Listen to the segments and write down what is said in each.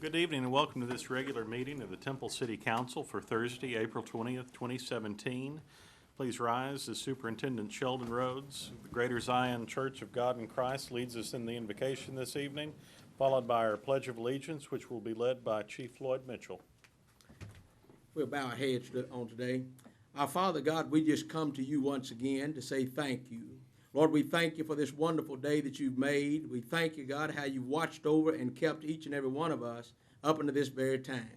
Good evening and welcome to this regular meeting of the Temple City Council for Thursday, April 20th, 2017. Please rise as Superintendent Sheldon Rhodes, the Greater Zion Church of God in Christ, leads us in the invocation this evening, followed by our Pledge of Allegiance, which will be led by Chief Floyd Mitchell. We'll bow our heads on today. Our Father God, we just come to you once again to say thank you. Lord, we thank you for this wonderful day that you've made. We thank you, God, how you've watched over and kept each and every one of us up until this very time.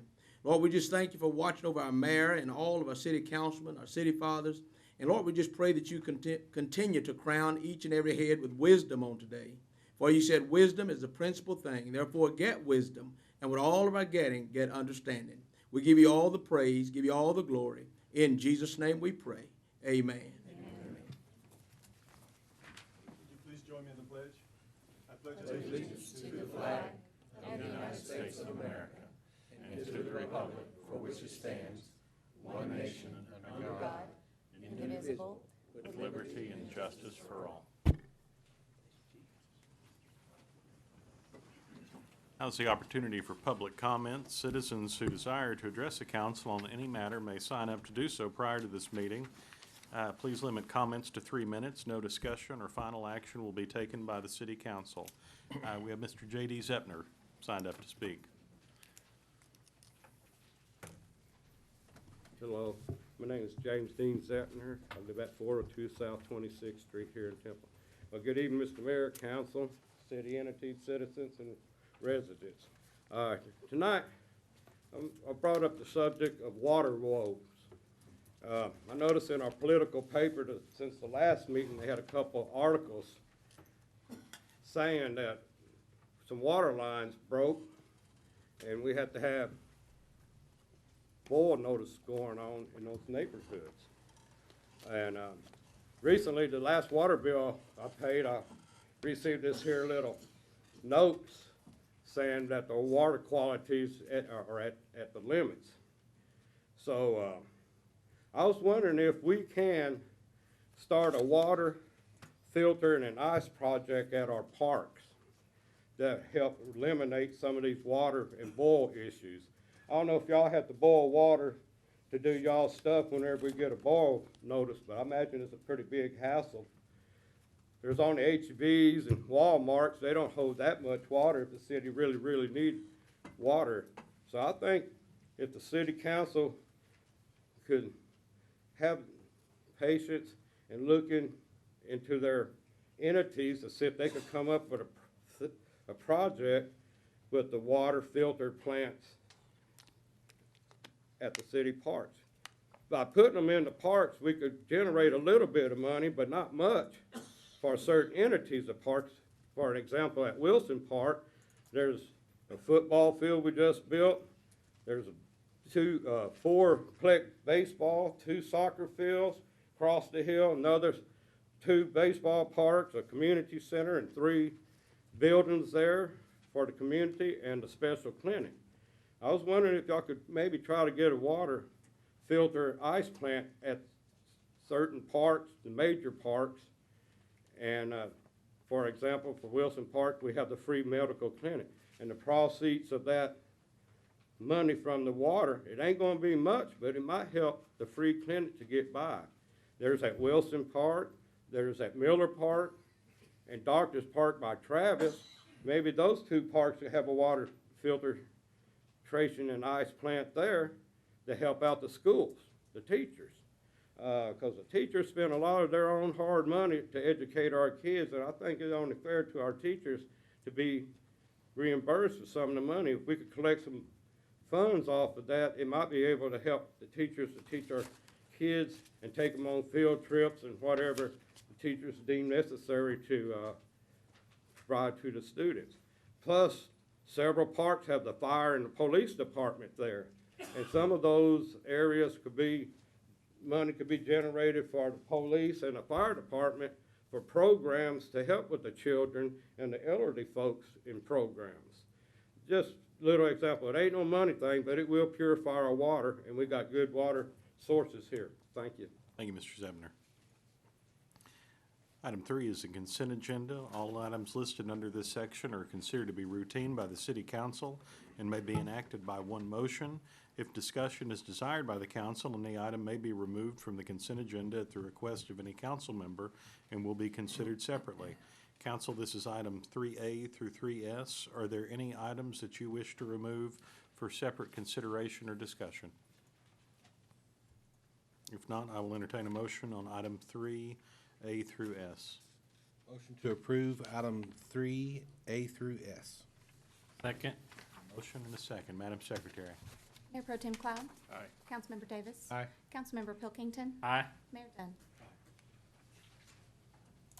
Lord, we just thank you for watching over our mayor and all of our city councilmen, our city fathers. And Lord, we just pray that you continue to crown each and every head with wisdom on today. For you said wisdom is the principal thing. Therefore, get wisdom, and with all of our getting, get understanding. We give you all the praise, give you all the glory. In Jesus' name we pray. Amen. Join me in the pledge. I pledge allegiance to the flag of the United States of America and to the republic for which it stands, one nation under God, indivisible, With liberty and justice for all. Now's the opportunity for public comment. Citizens who desire to address the council on any matter may sign up to do so prior to this meeting. Please limit comments to 3 minutes. No discussion or final action will be taken by the City Council. We have Mr. J.D. Zeppner signed up to speak. Hello, my name is James Dean Zettner. I live at 402 South 26th Street here in Temple. Well, good evening, Mr. Mayor, Council, city entities, citizens, and residents. Tonight, I brought up the subject of water woes. I noticed in our political paper that since the last meeting, they had a couple articles saying that some water lines broke and we had to have boil notice going on in those neighborhoods. And recently, the last water bill I paid, I received this here little notes saying that the water qualities are at the limits. So I was wondering if we can start a water filter and an ice project at our parks that help eliminate some of these water and boil issues. I don't know if y'all have to boil water to do y'all stuff whenever we get a boil notice, but I imagine it's a pretty big hassle. There's only H-E-B's and Walmarts. They don't hold that much water if the city really needs water. So I think if the city council could have patience and looking into their entities to see if they could come up with a project with the water filter plants at the city parks. By putting them in the parks, we could generate a little bit of money, but not much for certain entities of parks. For an example, at Wilson Park, there's a football field we just built. There's four baseball, 2 soccer fields across the hill, another 2 baseball parks, a community center, and 3 buildings there for the community and the special clinic. I was wondering if y'all could maybe try to get a water filter ice plant at certain parks, the major parks, and for example, for Wilson Park, we have the free medical clinic, and the proceeds of that money from the water, it ain't gonna be much, but it might help the free clinic to get by. There's at Wilson Park, there's at Miller Park, and Doctors Park by Travis. Maybe those 2 parks that have a water filtration and ice plant there to help out the schools, the teachers. Because the teachers spend a lot of their own hard money to educate our kids, and I think it's only fair to our teachers to be reimbursed for some of the money. If we could collect some funds off of that, it might be able to help the teachers to teach our kids and take them on field trips and whatever the teachers deem necessary to provide to the students. Plus, several parks have the fire and the police department there, and some of those areas money could be generated for the police and the fire department for programs to help with the children and the elderly folks in programs. Just little example. It ain't no money thing, but it will purify our water, and we got good water sources here. Thank you. Thank you, Mr. Zebner. Item 3 is the consent agenda. All items listed under this section are considered to be routine by the City Council and may be enacted by one motion. If discussion is desired by the council, any item may be removed from the consent agenda at the request of any council member and will be considered separately. Council, this is item 3A through 3S. Are there any items that you wish to remove for separate consideration or discussion? If not, I will entertain a motion on item 3A through S. Motion to approve item 3A through S. Second. Motion and a second. Madam Secretary. Mayor Pro Tem Cloud? Aye. Councilmember Davis? Aye. Councilmember Pilkington? Aye. Mayor Dunn?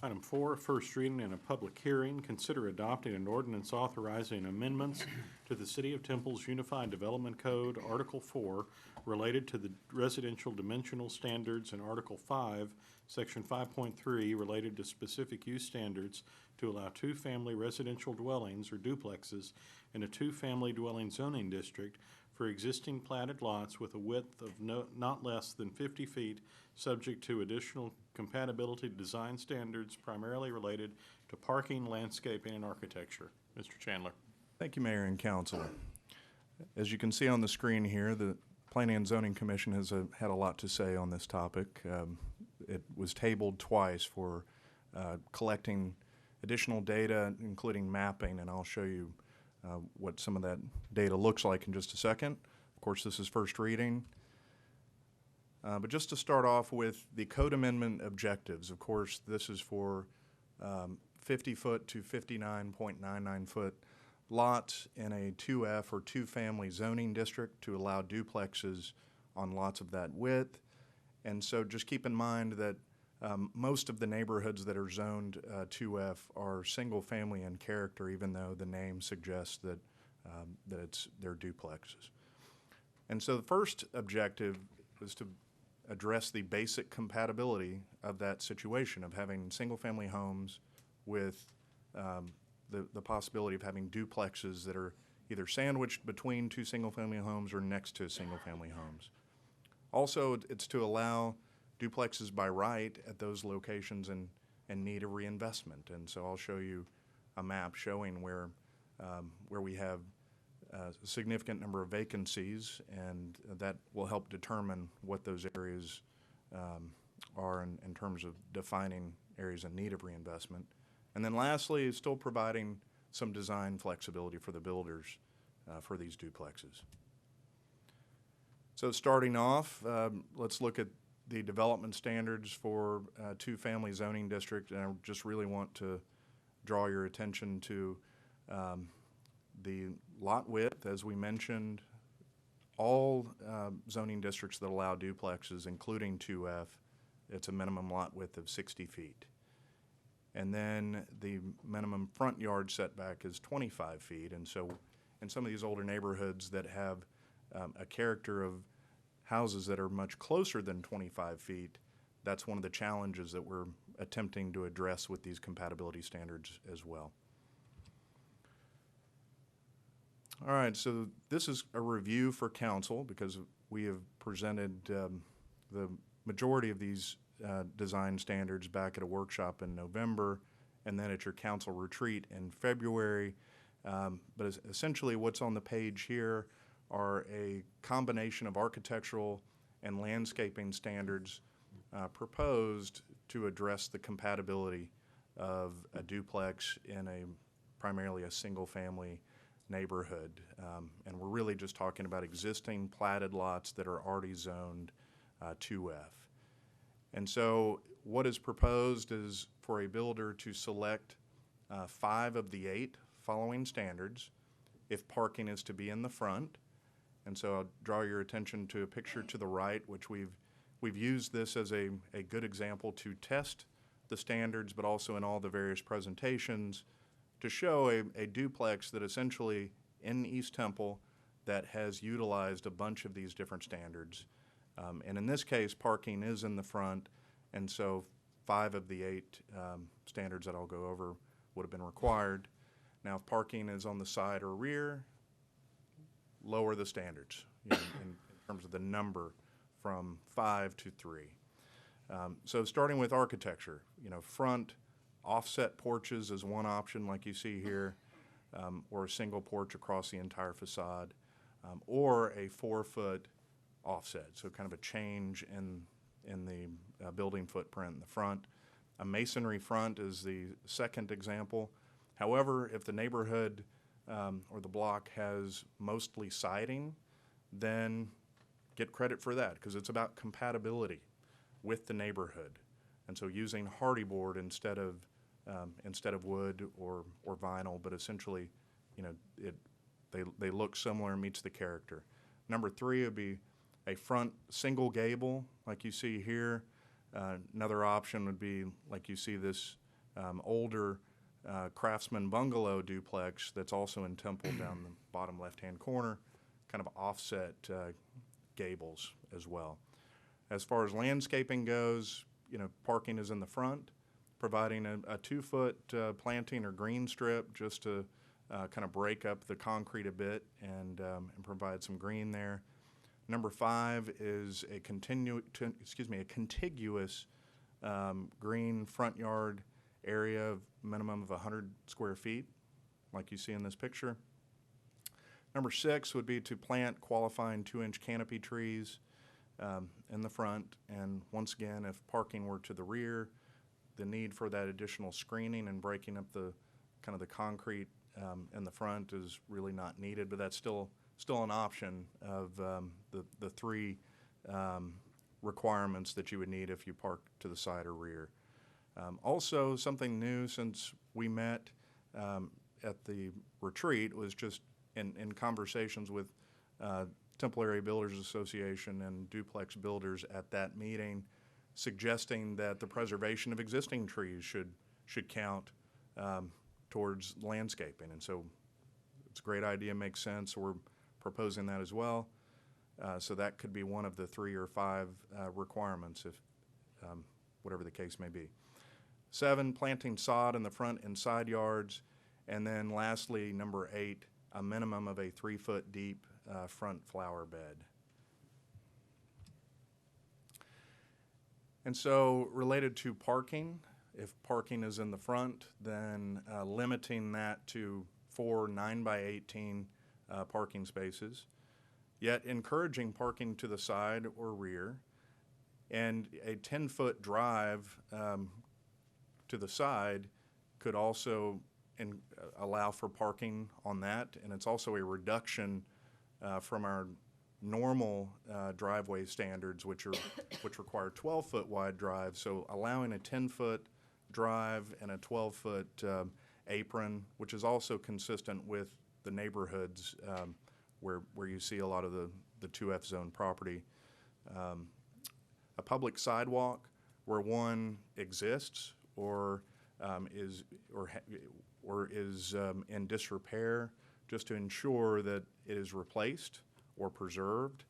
Item 4, first reading and a public hearing. Consider adopting an ordinance authorizing amendments to the City of Temple's Unified Development Code, Article 4, related to the residential dimensional standards, and Article 5, Section 5.3, related to specific use standards to allow two-family residential dwellings or duplexes in a two-family dwelling zoning district for existing platted lots with a width of not less than 50 feet, subject to additional compatibility design standards primarily related to parking, landscaping, and architecture. Mr. Chandler. Thank you, Mayor and Council. As you can see on the screen here, the Planning and Zoning Commission has had a lot to say on this topic. It was tabled twice for collecting additional data, including mapping, and I'll show you what some of that data looks like in just a second. Of course, this is first reading. But just to start off with the code amendment objectives, of course, this is for 50-foot to 59.99-foot lots in a 2F or two-family zoning district to allow duplexes on lots of that width. And so just keep in mind that most of the neighborhoods that are zoned 2F are single-family in character, even though the name suggests that they're duplexes. And so the first objective is to address the basic compatibility of that situation of having single-family homes with the possibility of having duplexes that are either sandwiched between two single-family homes or next to single-family homes. Also, it's to allow duplexes by right at those locations and need a reinvestment. And so I'll show you a map showing where we have a significant number of vacancies, and that will help determine what those areas are in terms of defining areas in need of reinvestment. And then lastly, still providing some design flexibility for the builders for these duplexes. So starting off, let's look at the development standards for two-family zoning district, and I just really want to draw your attention to the lot width. As we mentioned, all zoning districts that allow duplexes, including 2F, it's a minimum lot width of 60 feet. And then the minimum front yard setback is 25 feet. And so in some of these older neighborhoods that have a character of houses that are much closer than 25 feet, that's one of the challenges that we're attempting to address with these compatibility standards as well. All right, so this is a review for council because we have presented the majority of these design standards back at a workshop in November and then at your council retreat in February. But essentially what's on the page here are a combination of architectural and landscaping standards proposed to address the compatibility of a duplex in primarily a single-family neighborhood. And we're really just talking about existing platted lots that are already zoned 2F. And so what is proposed is for a builder to select 5 of the 8 following standards if parking is to be in the front. And so I'll draw your attention to a picture to the right, which we've used this as a good example to test the standards, but also in all the various presentations to show a duplex that essentially in East Temple that has utilized a bunch of these different standards. And in this case, parking is in the front, and so 5 of the 8 standards that I'll go over would have been required. Now, if parking is on the side or rear, lower the standards in terms of the number from 5 to 3. So starting with architecture, front offset porches is one option like you see here, or a single porch across the entire facade, or a 4-foot offset, so kind of a change in the building footprint in the front. A masonry front is the second example. However, if the neighborhood or the block has mostly siding, then get credit for that, because it's about compatibility with the neighborhood. And so using hardy board instead of wood or vinyl, but essentially, they look similar and meets the character. Number 3 would be a front single gable, like you see here. Another option would be like you see this older Craftsman bungalow duplex that's also in Temple down the bottom left-hand corner, kind of offset gables as well. As far as landscaping goes, parking is in the front, providing a 2-foot planting or green strip just to kind of break up the concrete a bit and provide some green there. Number 5 is a contiguous green front yard area of minimum of 100 square feet, like you see in this picture. Number 6 would be to plant qualifying 2-inch canopy trees in the front. And once again, if parking were to the rear, the need for that additional screening and breaking up the kind of the concrete in the front is really not needed, but that's still an option of the 3 requirements that you would need if you park to the side or rear. Also, something new since we met at the retreat was just in conversations with Temple Area Builders Association and duplex builders at that meeting, suggesting that the preservation of existing trees should count towards landscaping. And so it's a great idea, makes sense. We're proposing that as well. So that could be one of the 3 or 5 requirements, if whatever the case may be. 7, planting sod in the front and side yards. And then lastly, number 8, a minimum of a 3-foot deep front flower bed. And so related to parking, if parking is in the front, then limiting that to 4 9x18 parking spaces, yet encouraging parking to the side or rear, and a 10-foot drive to the side could also allow for parking on that, and it's also a reduction from our normal driveway standards, which require 12-foot wide drives. So allowing a 10-foot drive and a 12-foot apron, which is also consistent with the neighborhoods where you see a lot of the 2F zone property. A public sidewalk where one exists or is in disrepair, just to ensure that it is replaced or preserved.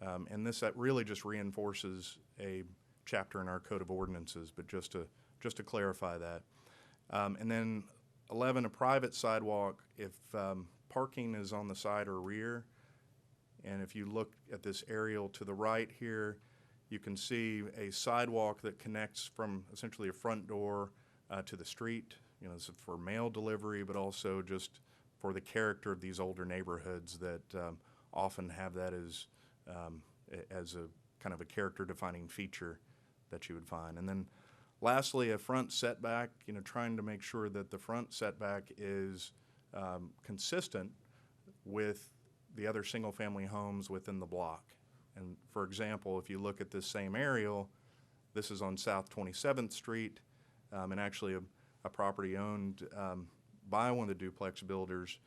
And that really just reinforces a chapter in our Code of Ordinances, but just to clarify that. And then 11, a private sidewalk if parking is on the side or rear. And if you look at this aerial to the right here, you can see a sidewalk that connects from essentially a front door to the street. This is for mail delivery, but also just for the character of these older neighborhoods that often have that as a kind of a character-defining feature that you would find. And then lastly, a front setback, trying to make sure that the front setback is consistent with the other single-family homes within the block. And for example, if you look at this same aerial, this is on South 27th Street, and actually a property owned by one of the duplex builders.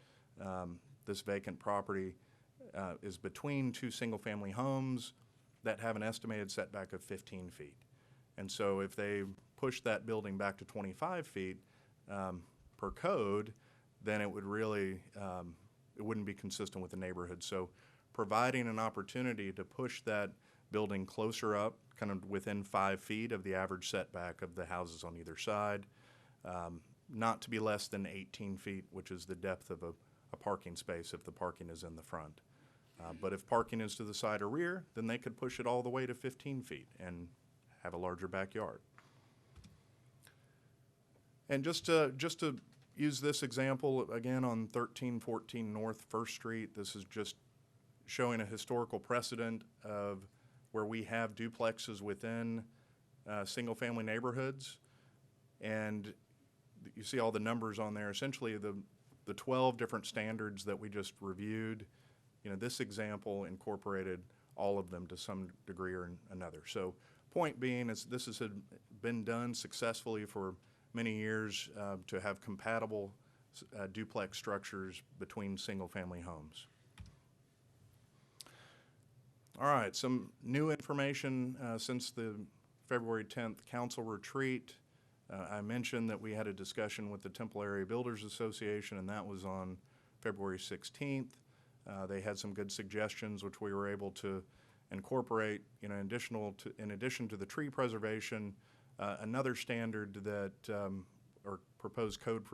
This vacant property is between 2 single-family homes that have an estimated setback of 15 feet. And so if they push that building back to 25 feet per code, then it would really, it wouldn't be consistent with the neighborhood. So providing an opportunity to push that building closer up, kind of within 5 feet of the average setback of the houses on either side, not to be less than 18 feet, which is the depth of a parking space if the parking is in the front. But if parking is to the side or rear, then they could push it all the way to 15 feet and have a larger backyard. And just to use this example again on 1314 North First Street, this is just showing a historical precedent of where we have duplexes within single-family neighborhoods. And you see all the numbers on there. Essentially, the 12 different standards that we just reviewed, this example incorporated all of them to some degree or another. So point being is this has been done successfully for many years to have compatible duplex structures between single-family homes. All right, some new information since the February 10th council retreat. I mentioned that we had a discussion with the Temple Area Builders Association, and that was on February 16th. They had some good suggestions, which we were able to incorporate. In addition to the tree preservation, another standard that, or proposed code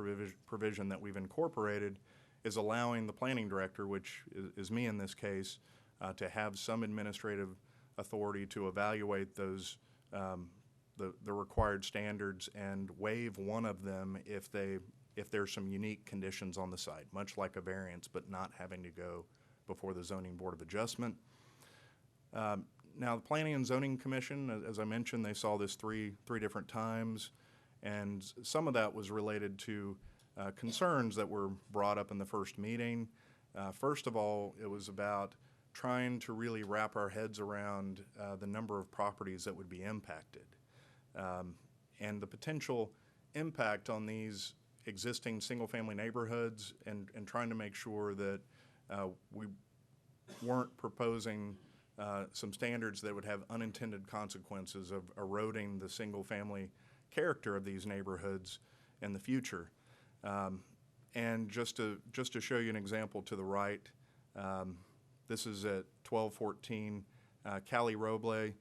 provision that we've incorporated is allowing the planning director, which is me in this case, to have some administrative authority to evaluate those the required standards and waive one of them if there's some unique conditions on the site, much like a variance, but not having to go before the Zoning Board of Adjustment. Now, the Planning and Zoning Commission, as I mentioned, they saw this three different times, and some of that was related to concerns that were brought up in the first meeting. First of all, it was about trying to really wrap our heads around the number of properties that would be impacted and the potential impact on these existing single-family neighborhoods, and trying to make sure that we weren't proposing some standards that would have unintended consequences of eroding the single-family character of these neighborhoods in the future. And just to show you an example to the right, this is at 1214 Cali Roble,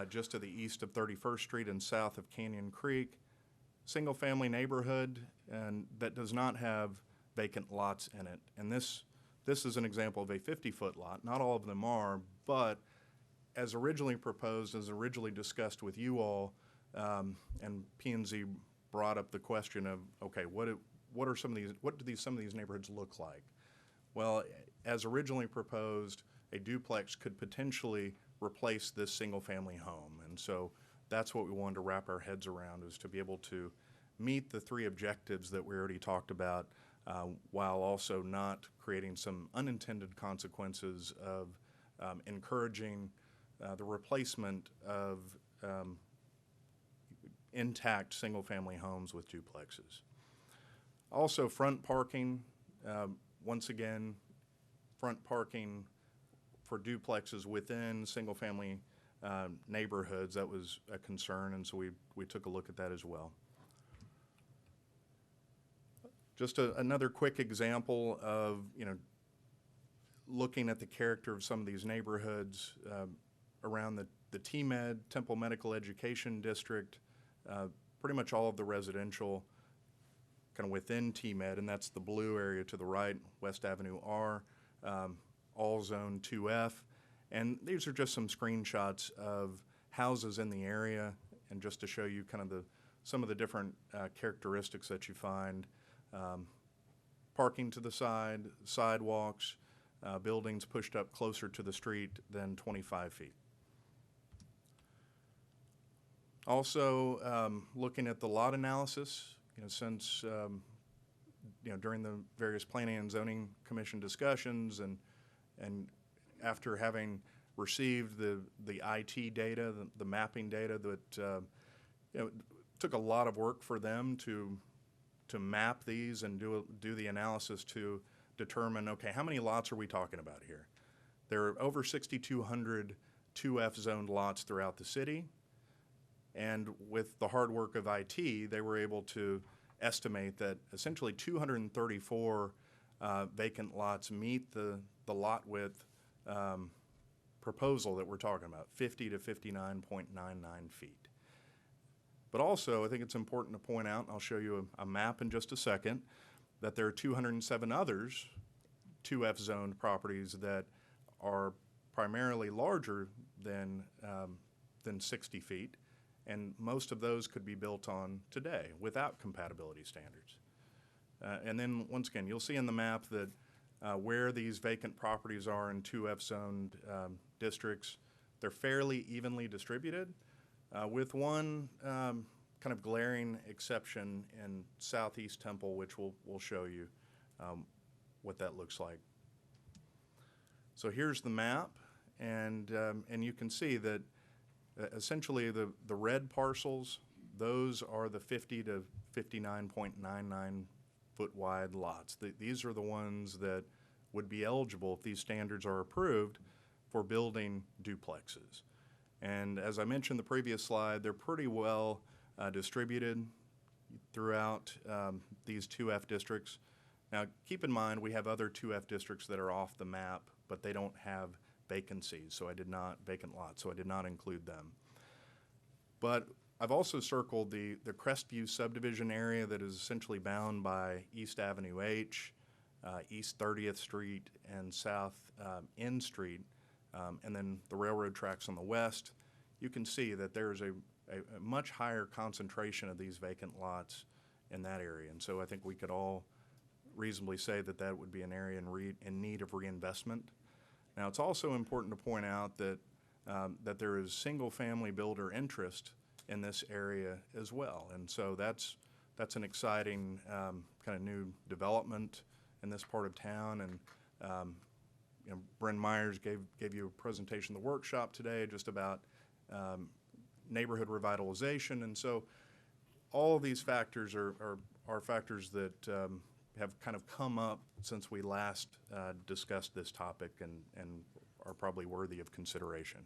just to the east of 31st Street and south of Canyon Creek. Single-family neighborhood, and that does not have vacant lots in it. And this is an example of a 50-foot lot. Not all of them are, but as originally proposed, as originally discussed with you all, and P&Z brought up the question of, okay, what do some of these neighborhoods look like? Well, as originally proposed, a duplex could potentially replace this single-family home. And so that's what we wanted to wrap our heads around, is to be able to meet the three objectives that we already talked about, while also not creating some unintended consequences of encouraging the replacement of intact single-family homes with duplexes. Also, front parking, once again, front parking for duplexes within single-family neighborhoods, that was a concern, and so we took a look at that as well. Just another quick example of, looking at the character of some of these neighborhoods around the TMed, Temple Medical Education District, pretty much all of the residential kind of within TMed, and that's the blue area to the right, West Avenue R, all Zone 2F. And these are just some screenshots of houses in the area, and just to show you kind of some of the different characteristics that you find. Parking to the side, sidewalks, buildings pushed up closer to the street than 25 feet. Also, looking at the lot analysis, since during the various Planning and Zoning Commission discussions, and after having received the IT data, the mapping data that it took a lot of work for them to map these and do the analysis to determine, okay, how many lots are we talking about here? There are over 6,200 2F zoned lots throughout the city, and with the hard work of IT, they were able to estimate that essentially 234 vacant lots meet the lot width proposal that we're talking about, 50 to 59.99 feet. But also, I think it's important to point out, and I'll show you a map in just a second, that there are 207 others, 2F zoned properties that are primarily larger than 60 feet, and most of those could be built on today without compatibility standards. And then, once again, you'll see in the map that where these vacant properties are in 2F zoned districts, they're fairly evenly distributed, with one kind of glaring exception in Southeast Temple, which we'll show you what that looks like. So here's the map, and you can see that essentially the red parcels, those are the 50 to 59.99 foot wide lots. These are the ones that would be eligible if these standards are approved for building duplexes. And as I mentioned in the previous slide, they're pretty well distributed throughout these 2F districts. Now, keep in mind, we have other 2F districts that are off the map, but they don't have vacancies, vacant lots, so I did not include them. But I've also circled the Crestview subdivision area that is essentially bound by East Avenue H, East 30th Street, and South N Street, and then the railroad tracks on the west. You can see that there's a much higher concentration of these vacant lots in that area. And so I think we could all reasonably say that that would be an area in need of reinvestment. Now, it's also important to point out that that there is single-family builder interest in this area as well. And so that's an exciting kind of new development in this part of town. And you know, Bryn Myers gave you a presentation at the workshop today just about neighborhood revitalization. And so all of these factors are factors that have kind of come up since we last discussed this topic and are probably worthy of consideration.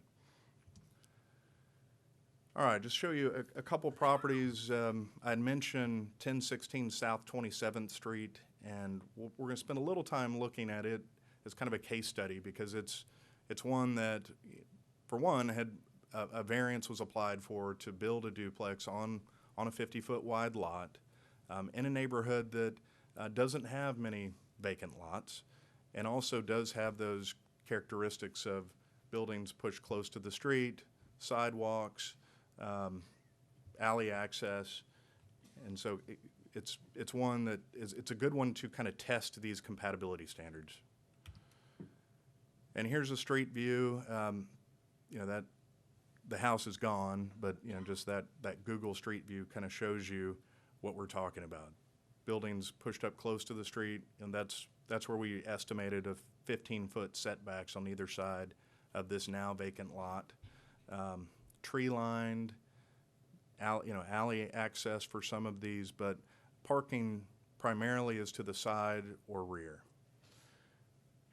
All right, just show you a couple properties. I'd mentioned 1016 South 27th Street, and we're going to spend a little time looking at it as kind of a case study because it's one that, for one, had a variance was applied for to build a duplex on a 50-foot wide lot in a neighborhood that doesn't have many vacant lots and also does have those characteristics of buildings pushed close to the street, sidewalks, alley access, and so it's one that it's a good one to kind of test these compatibility standards. And here's a street view. You know, that the house is gone, but you know, just that Google Street View kind of shows you what we're talking about. Buildings pushed up close to the street, and that's where we estimated a 15-foot setbacks on either side of this now vacant lot. Tree-lined, alley access for some of these, but parking primarily is to the side or rear.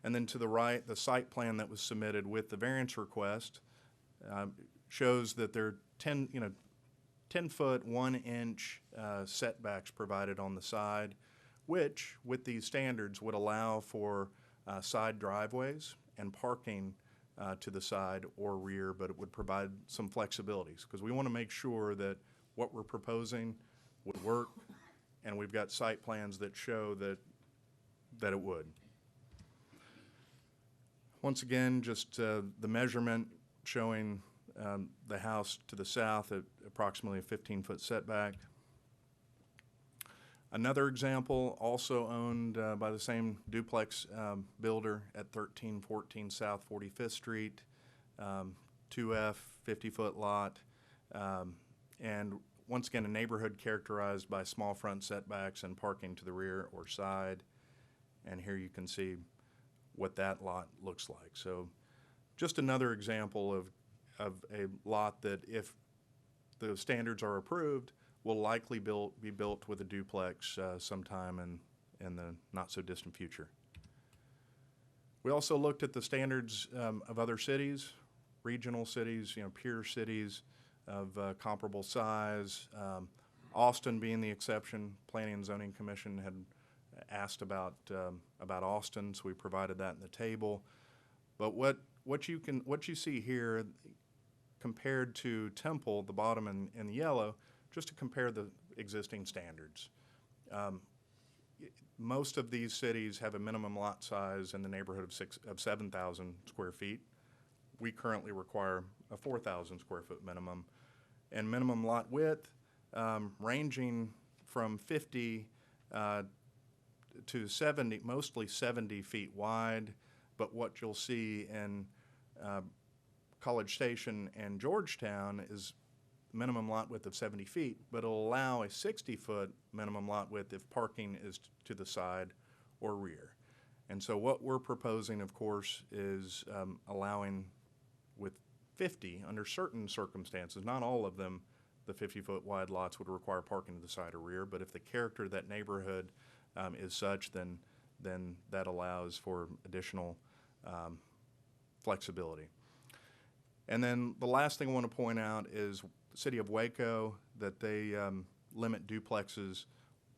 And then to the right, the site plan that was submitted with the variance request shows that there are 10-foot, 1-inch setbacks provided on the side, which, with these standards, would allow for side driveways and parking to the side or rear, but it would provide some flexibilities because we want to make sure that what we're proposing would work, and we've got site plans that show that it would. Once again, just the measurement showing the house to the south at approximately a 15-foot setback. Another example, also owned by the same duplex builder at 1314 South 45th Street, 2F, 50-foot lot, and once again, a neighborhood characterized by small front setbacks and parking to the rear or side. And here you can see what that lot looks like. So just another example of a lot that, if the standards are approved, will likely be built with a duplex sometime in the not-so-distant future. We also looked at the standards of other cities, regional cities, peer cities of comparable size. Austin being the exception. Planning and Zoning Commission had asked about Austin, so we provided that in the table. But what you see here, compared to Temple, the bottom in the yellow, just to compare the existing standards. Most of these cities have a minimum lot size in the neighborhood of 7,000 square feet. We currently require a 4,000 square foot minimum. and minimum lot width ranging from 50 to 70, mostly 70 feet wide. But what you'll see in College Station and Georgetown is minimum lot width of 70 feet, but it'll allow a 60-foot minimum lot width if parking is to the side or rear. And so what we're proposing, of course, is allowing with 50 under certain circumstances. Not all of them, the 50-foot wide lots would require parking to the side or rear, but if the character of that neighborhood is such, then that allows for additional flexibility. And then the last thing I want to point out is the City of Waco, that they limit duplexes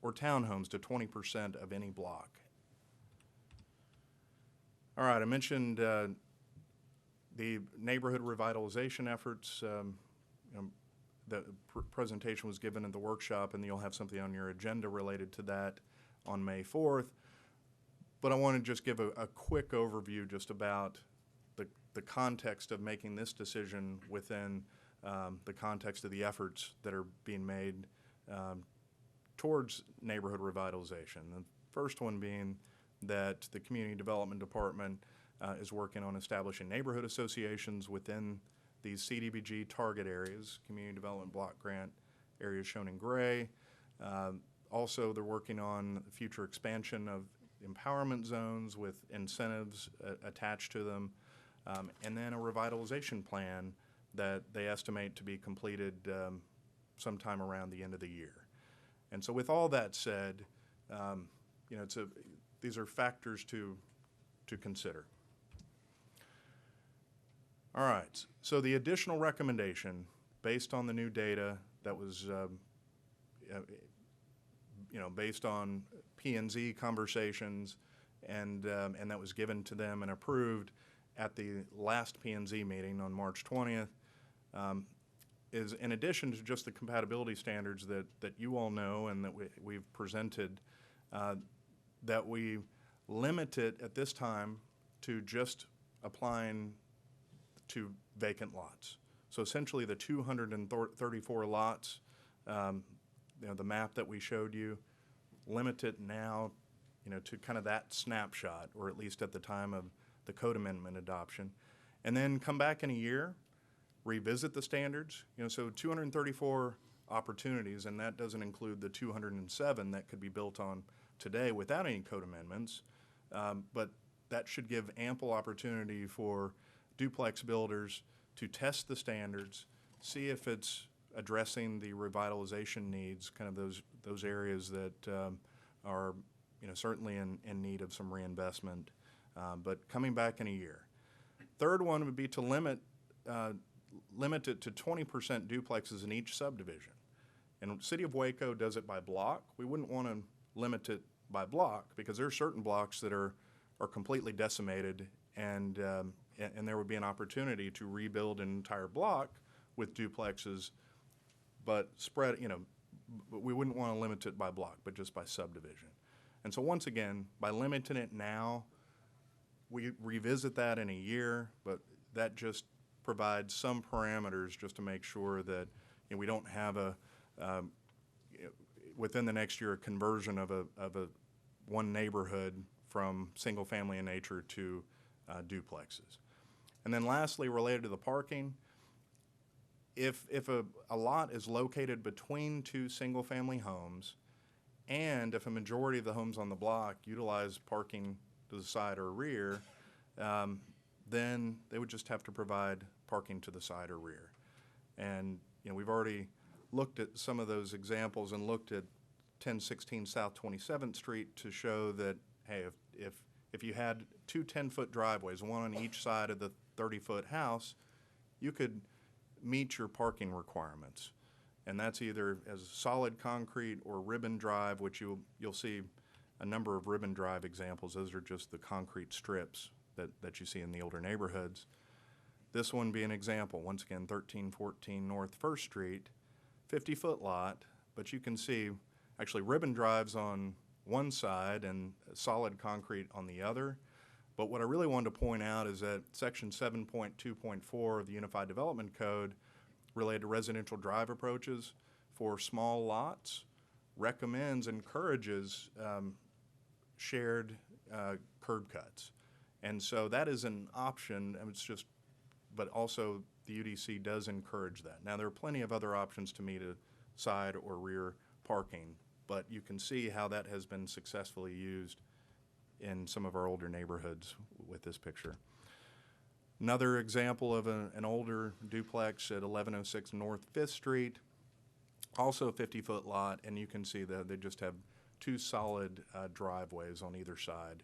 or townhomes to 20% of any block. All right, I mentioned the neighborhood revitalization efforts. The presentation was given at the workshop, and you'll have something on your agenda related to that on May 4th. But I want to just give a quick overview just about the context of making this decision within the context of the efforts that are being made towards neighborhood revitalization. The first one being that the Community Development Department is working on establishing neighborhood associations within these CDBG target areas, Community Development Block Grant areas shown in gray. Also, they're working on future expansion of empowerment zones with incentives attached to them, and then a revitalization plan that they estimate to be completed sometime around the end of the year. And so with all that said, you know, these are factors to consider. All right, so the additional recommendation based on the new data that was you know, based on P&Z conversations and that was given to them and approved at the last P&Z meeting on March 20th, is in addition to just the compatibility standards that you all know and that we've presented, that we limit it at this time to just applying to vacant lots. So essentially the 234 lots, you know, the map that we showed you, limit it now, you know, to kind of that snapshot, or at least at the time of the code amendment adoption, and then come back in a year, revisit the standards. You know, so 234 opportunities, and that doesn't include the 207 that could be built on today without any code amendments, but that should give ample opportunity for duplex builders to test the standards, see if it's addressing the revitalization needs, kind of those areas that are, you know, certainly in need of some reinvestment, but coming back in a year. Third one would be to limit it to 20% duplexes in each subdivision. And City of Waco does it by block. We wouldn't want to limit it by block because there are certain blocks that are completely decimated, and there would be an opportunity to rebuild an entire block with duplexes, but spread, you know, but we wouldn't want to limit it by block, but just by subdivision. And so once again, by limiting it now, we revisit that in a year, but that just provides some parameters just to make sure that, you know, we don't have within the next year a conversion of a one neighborhood from single family in nature to duplexes. And then lastly, related to the parking, if a lot is located between two single family homes, and if a majority of the homes on the block utilize parking to the side or rear, then they would just have to provide parking to the side or rear. And, you know, we've already looked at some of those examples and looked at 1016 South 27th Street to show that, hey, if you had two 10-foot driveways, one on each side of the 30-foot house, you could meet your parking requirements. And that's either as solid concrete or ribbon drive, which you'll see a number of ribbon drive examples. Those are just the concrete strips that you see in the older neighborhoods. This one being an example, once again, 1314 North 1st Street, 50-foot lot, but you can see actually ribbon drives on one side and solid concrete on the other. But what I really wanted to point out is that Section 7.2.4 of the Unified Development Code related to residential drive approaches for small lots recommends, encourages shared curb cuts. And so that is an option, and it's just, but also the UDC does encourage that. Now, there are plenty of other options to meet a side or rear parking, but you can see how that has been successfully used in some of our older neighborhoods with this picture. Another example of an older duplex at 1106 North 5th Street, also a 50-foot lot, and you can see that they just have two solid driveways on either side.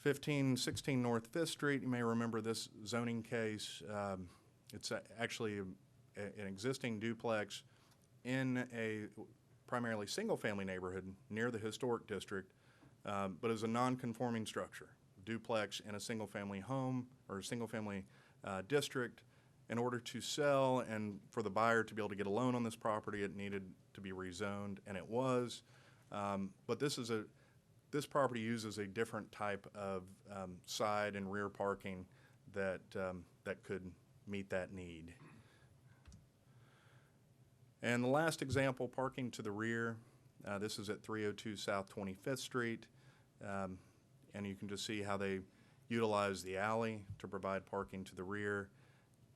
1516 North 5th Street, you may remember this zoning case. It's actually an existing duplex in a primarily single-family neighborhood near the historic district, but is a non-conforming structure. Duplex in a single-family home or a single-family district. In order to sell and for the buyer to be able to get a loan on this property, it needed to be rezoned, and it was. But this property uses a different type of side and rear parking that could meet that need. And the last example, parking to the rear. This is at 302 South 25th Street. And you can just see how they utilize the alley to provide parking to the rear.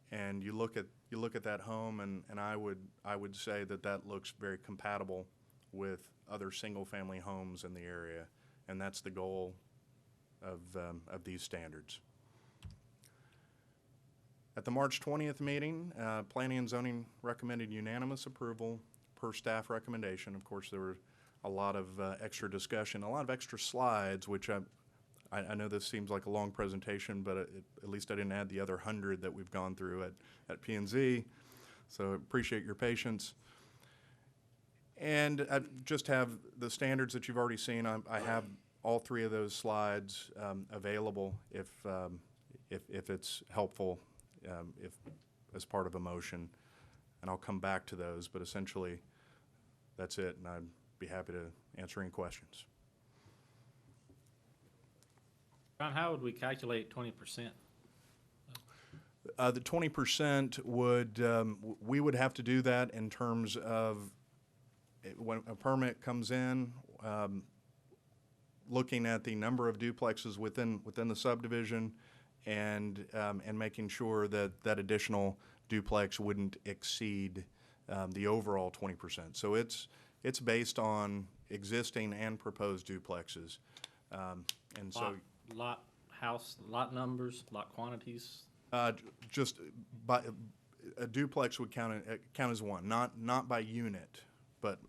And you look at that home, and I would say that looks very compatible with other single-family homes in the area, and that's the goal of these standards. At the March 20th meeting, Planning and Zoning recommended unanimous approval per staff recommendation. Of course, there were a lot of extra discussion, a lot of extra slides, which I know this seems like a long presentation, but at least I didn't add the other 100 that we've gone through at P&Z, so appreciate your patience. And I just have the standards that you've already seen. I have all three of those slides available if it's helpful, if as part of a motion, and I'll come back to those, but essentially that's it, and I'd be happy to answer any questions. Ron, how would we calculate 20%? The 20% would, we would have to do that in terms of when a permit comes in, looking at the number of duplexes within the subdivision and making sure that that additional duplex wouldn't exceed the overall 20%. So it's based on existing and proposed duplexes. And so lot numbers, lot quantities? just by a duplex would count as one, not by unit, but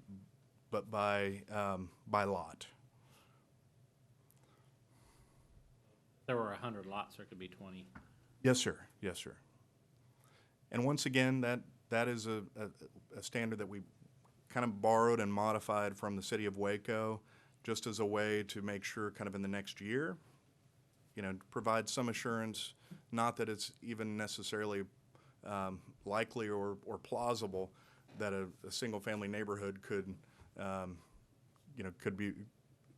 by lot. There were 100 lots, there could be 20. Yes, sir. Yes, sir. And once again, that is a standard that we kind of borrowed and modified from the city of Waco, just as a way to make sure kind of in the next year, provide some assurance, not that it's even necessarily likely or plausible that a single-family neighborhood could be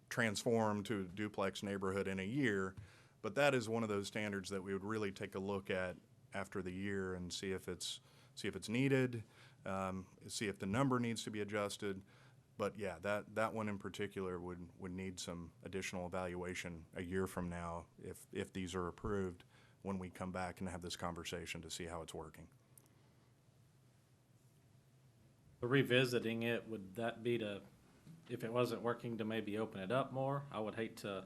transformed to a duplex neighborhood in a year, but that is one of those standards that we would really take a look at after the year and see if it's needed, see if the number needs to be adjusted. But yeah, that one in particular would need some additional evaluation a year from now if these are approved, when we come back and have this conversation to see how it's working. Revisiting it, would that be if it wasn't working, to maybe open it up more? I would hate to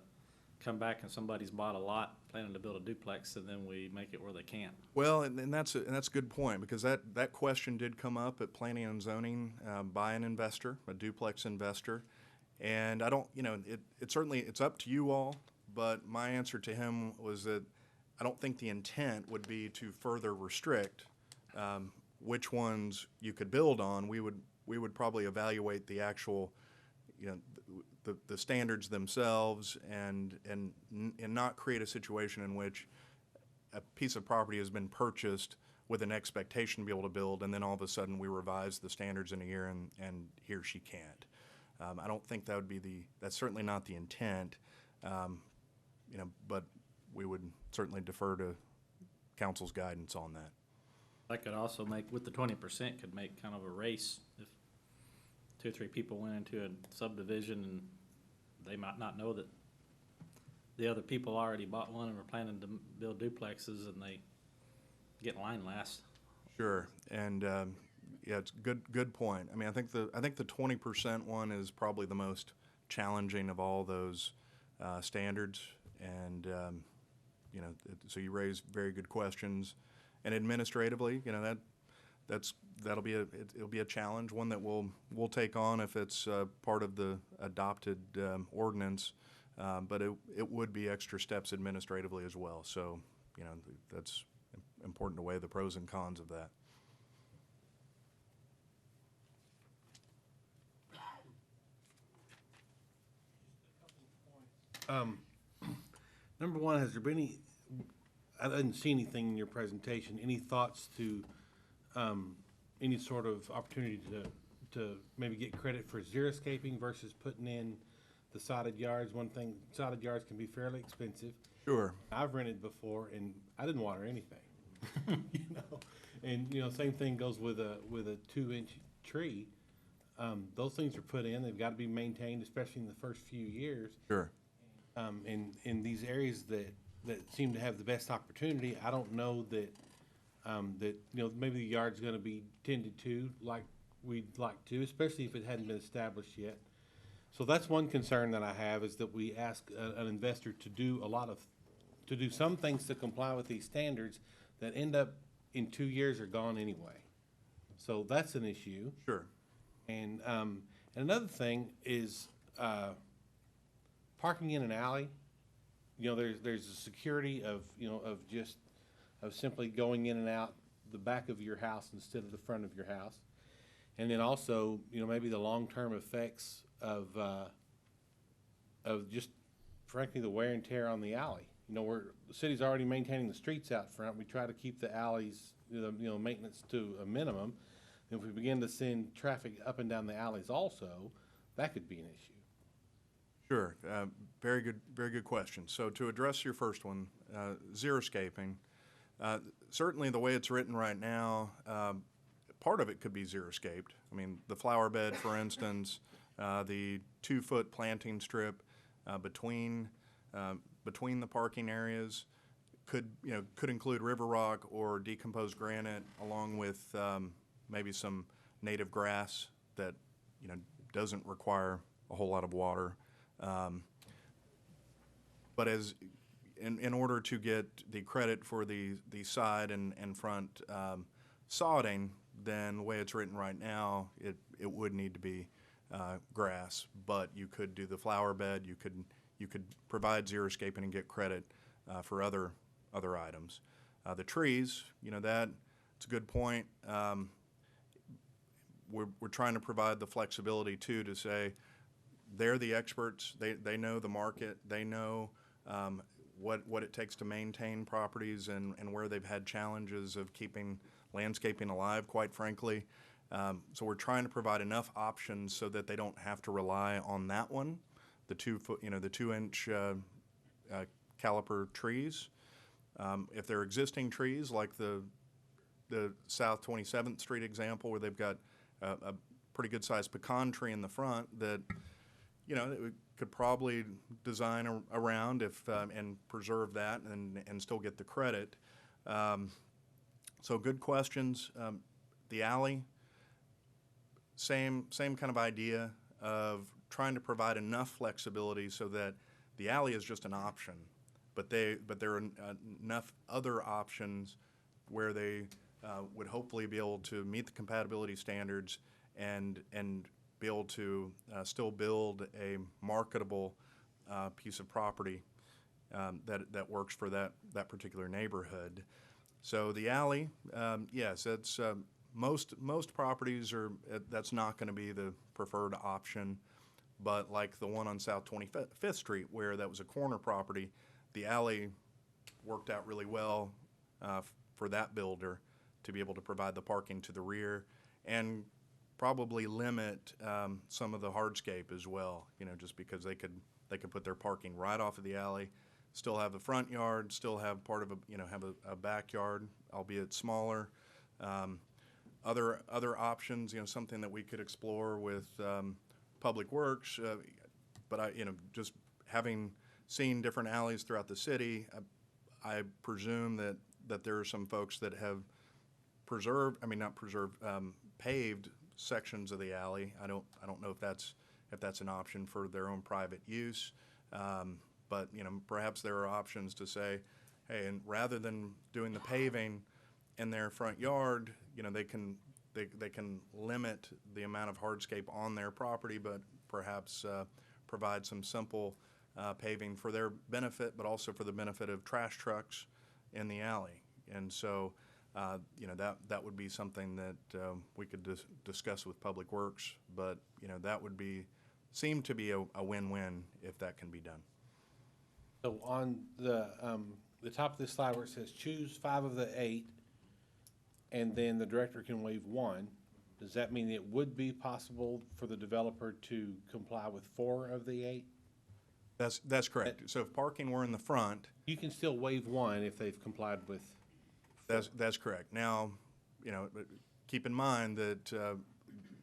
come back and somebody's bought a lot planning to build a duplex and then we make it where they can't. Well, and that's a good point, because that question did come up at Planning and Zoning by an investor, a duplex investor, and I don't, it's up to you all, but my answer to him was that I don't think the intent would be to further restrict which ones you could build on. We would probably evaluate the actual, the standards themselves and not create a situation in which a piece of property has been purchased with an expectation to be able to build, and then all of a sudden we revise the standards in a year and he or she can't. I don't think that's certainly not the intent, but we would certainly defer to council's guidance on that. That could also make, with the 20%, could make kind of a race. If 2 or 3 people went into a subdivision and they might not know that the other people already bought one and were planning to build duplexes, and they get in line last. Sure, and yeah, it's good point. I mean, I think the 20% one is probably the most challenging of all those standards, and you know, so you raise very good questions, and administratively, you know, it'll be a challenge, one that we'll take on if it's part of the adopted ordinance, but it would be extra steps administratively as well. So, you know, that's important to weigh the pros and cons of that. Number one, has there been any, I didn't see anything in your presentation, any thoughts to, any sort of opportunity to maybe get credit for xeriscaping versus putting in the sodded yards? One thing, sodded yards can be fairly expensive. Sure. I've rented before and I didn't water anything, you know? And, you know, same thing goes with a 2-inch tree. Those things are put in, they've got to be maintained, especially in the first few years. Sure. In these areas that seem to have the best opportunity, I don't know that, that, you know, maybe the yard's gonna be tended to like we'd like to, especially if it hadn't been established yet. So that's one concern that I have, is that we ask an investor to do some things to comply with these standards that end up in 2 years are gone anyway. So that's an issue. Sure. And another thing is, parking in an alley. You know, there's a security of, you know, of simply going in and out the back of your house instead of the front of your house. And then also, you know, maybe the long-term effects of just frankly the wear and tear on the alley. You know, the city's already maintaining the streets out front. We try to keep the alleys, you know, maintenance to a minimum. If we begin to send traffic up and down the alleys also, that could be an issue. Sure. Very good question. So to address your first one, xeriscaping, certainly the way it's written right now, part of it could be xeriscaped. I mean, the flower bed, for instance, the 2-foot planting strip between the parking areas could include river rock or decomposed granite, along with maybe some native grass that, you know, doesn't require a whole lot of water. But in order to get the credit for the side and front sodding, then the way it's written right now, it would need to be grass. But you could do the flower bed. You could provide xeriscaping and get credit for other items. The trees, you know, it's a good point. We're trying to provide the flexibility too, to say they're the experts. They know the market. They know what it takes to maintain properties and where they've had challenges of keeping landscaping alive, quite frankly. So we're trying to provide enough options so that they don't have to rely on that one, the 2-inch caliper trees. If they're existing trees, like the South 27th Street example, where they've got a pretty good sized pecan tree in the front that, you know, we could probably design around and preserve that and still get the credit. So good questions. The alley, same kind of idea of trying to provide enough flexibility so that the alley is just an option, but there are enough other options where they would hopefully be able to meet the compatibility standards and be able to still build a marketable piece of property that works for that particular neighborhood. So the alley, yes, it's most properties that's not going to be the preferred option, but like the one on South 25th Street, where that was a corner property, the alley worked out really well for that builder to be able to provide the parking to the rear and probably limit some of the hardscape as well, you know, just because they could put their parking right off of the alley, still have the front yard, still have part of have a backyard, albeit smaller, Other options, something that we could explore with Public Works, but just having seen different alleys throughout the city, I presume that there are some folks that have paved sections of the alley. I don't know if that's an option for their own private use, but perhaps there are options to say, hey, and rather than doing the paving in their front yard, they can limit the amount of hardscape on their property, but perhaps provide some simple paving for their benefit, but also for the benefit of trash trucks in the alley. And so, that would be something that we could discuss with Public Works, but that would seem to be a win-win if that can be done. So on the top of this slide where it says choose 5 of the 8, and then the director can waive 1, does that mean it would be possible for the developer to comply with 4 of the 8? That's correct. So if parking were in the front, You can still waive 1 if they've complied with. that's correct. Now, but keep in mind that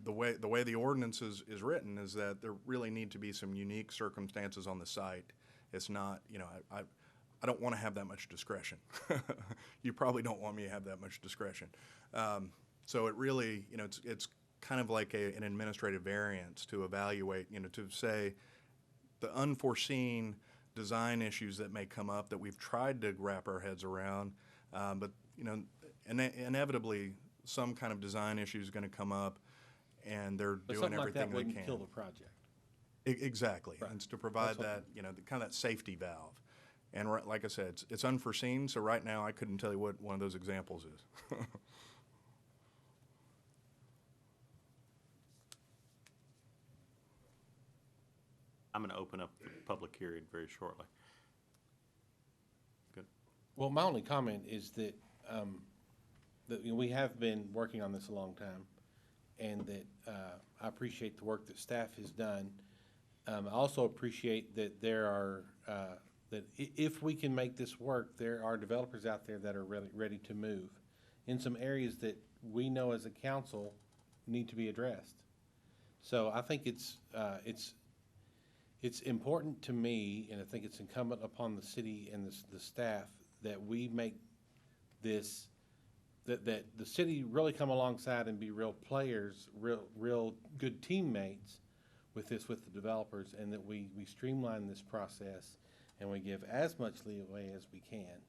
the way the ordinance is written is that there really need to be some unique circumstances on the site. It's not, I don't want to have that much discretion. You probably don't want me to have that much discretion. So it really, it's kind of like an administrative variance to evaluate, to say the unforeseen design issues that may come up that we've tried to wrap our heads around, but inevitably some kind of design issue is going to come up, and they're But doing something like everything that they wouldn't can. kill the project. Exactly, Right. and it's to provide That's that, kind of that safety valve. And like I said, it's unforeseen, so right now I couldn't tell you what one of those examples is. I'm going to open up the public hearing very shortly. Good. Well, my only comment is that, we have been working on this a long time, and that I appreciate the work that staff has done. I also appreciate that there are, that if we can make this work, there are developers out there that are ready to move in some areas that we know as a council need to be addressed. So I think it's important to me, and I think it's incumbent upon the city and the staff that we make this, that the city really come alongside and be real players, real good teammates with the developers, and that we streamline this process and we give as much leeway as we can.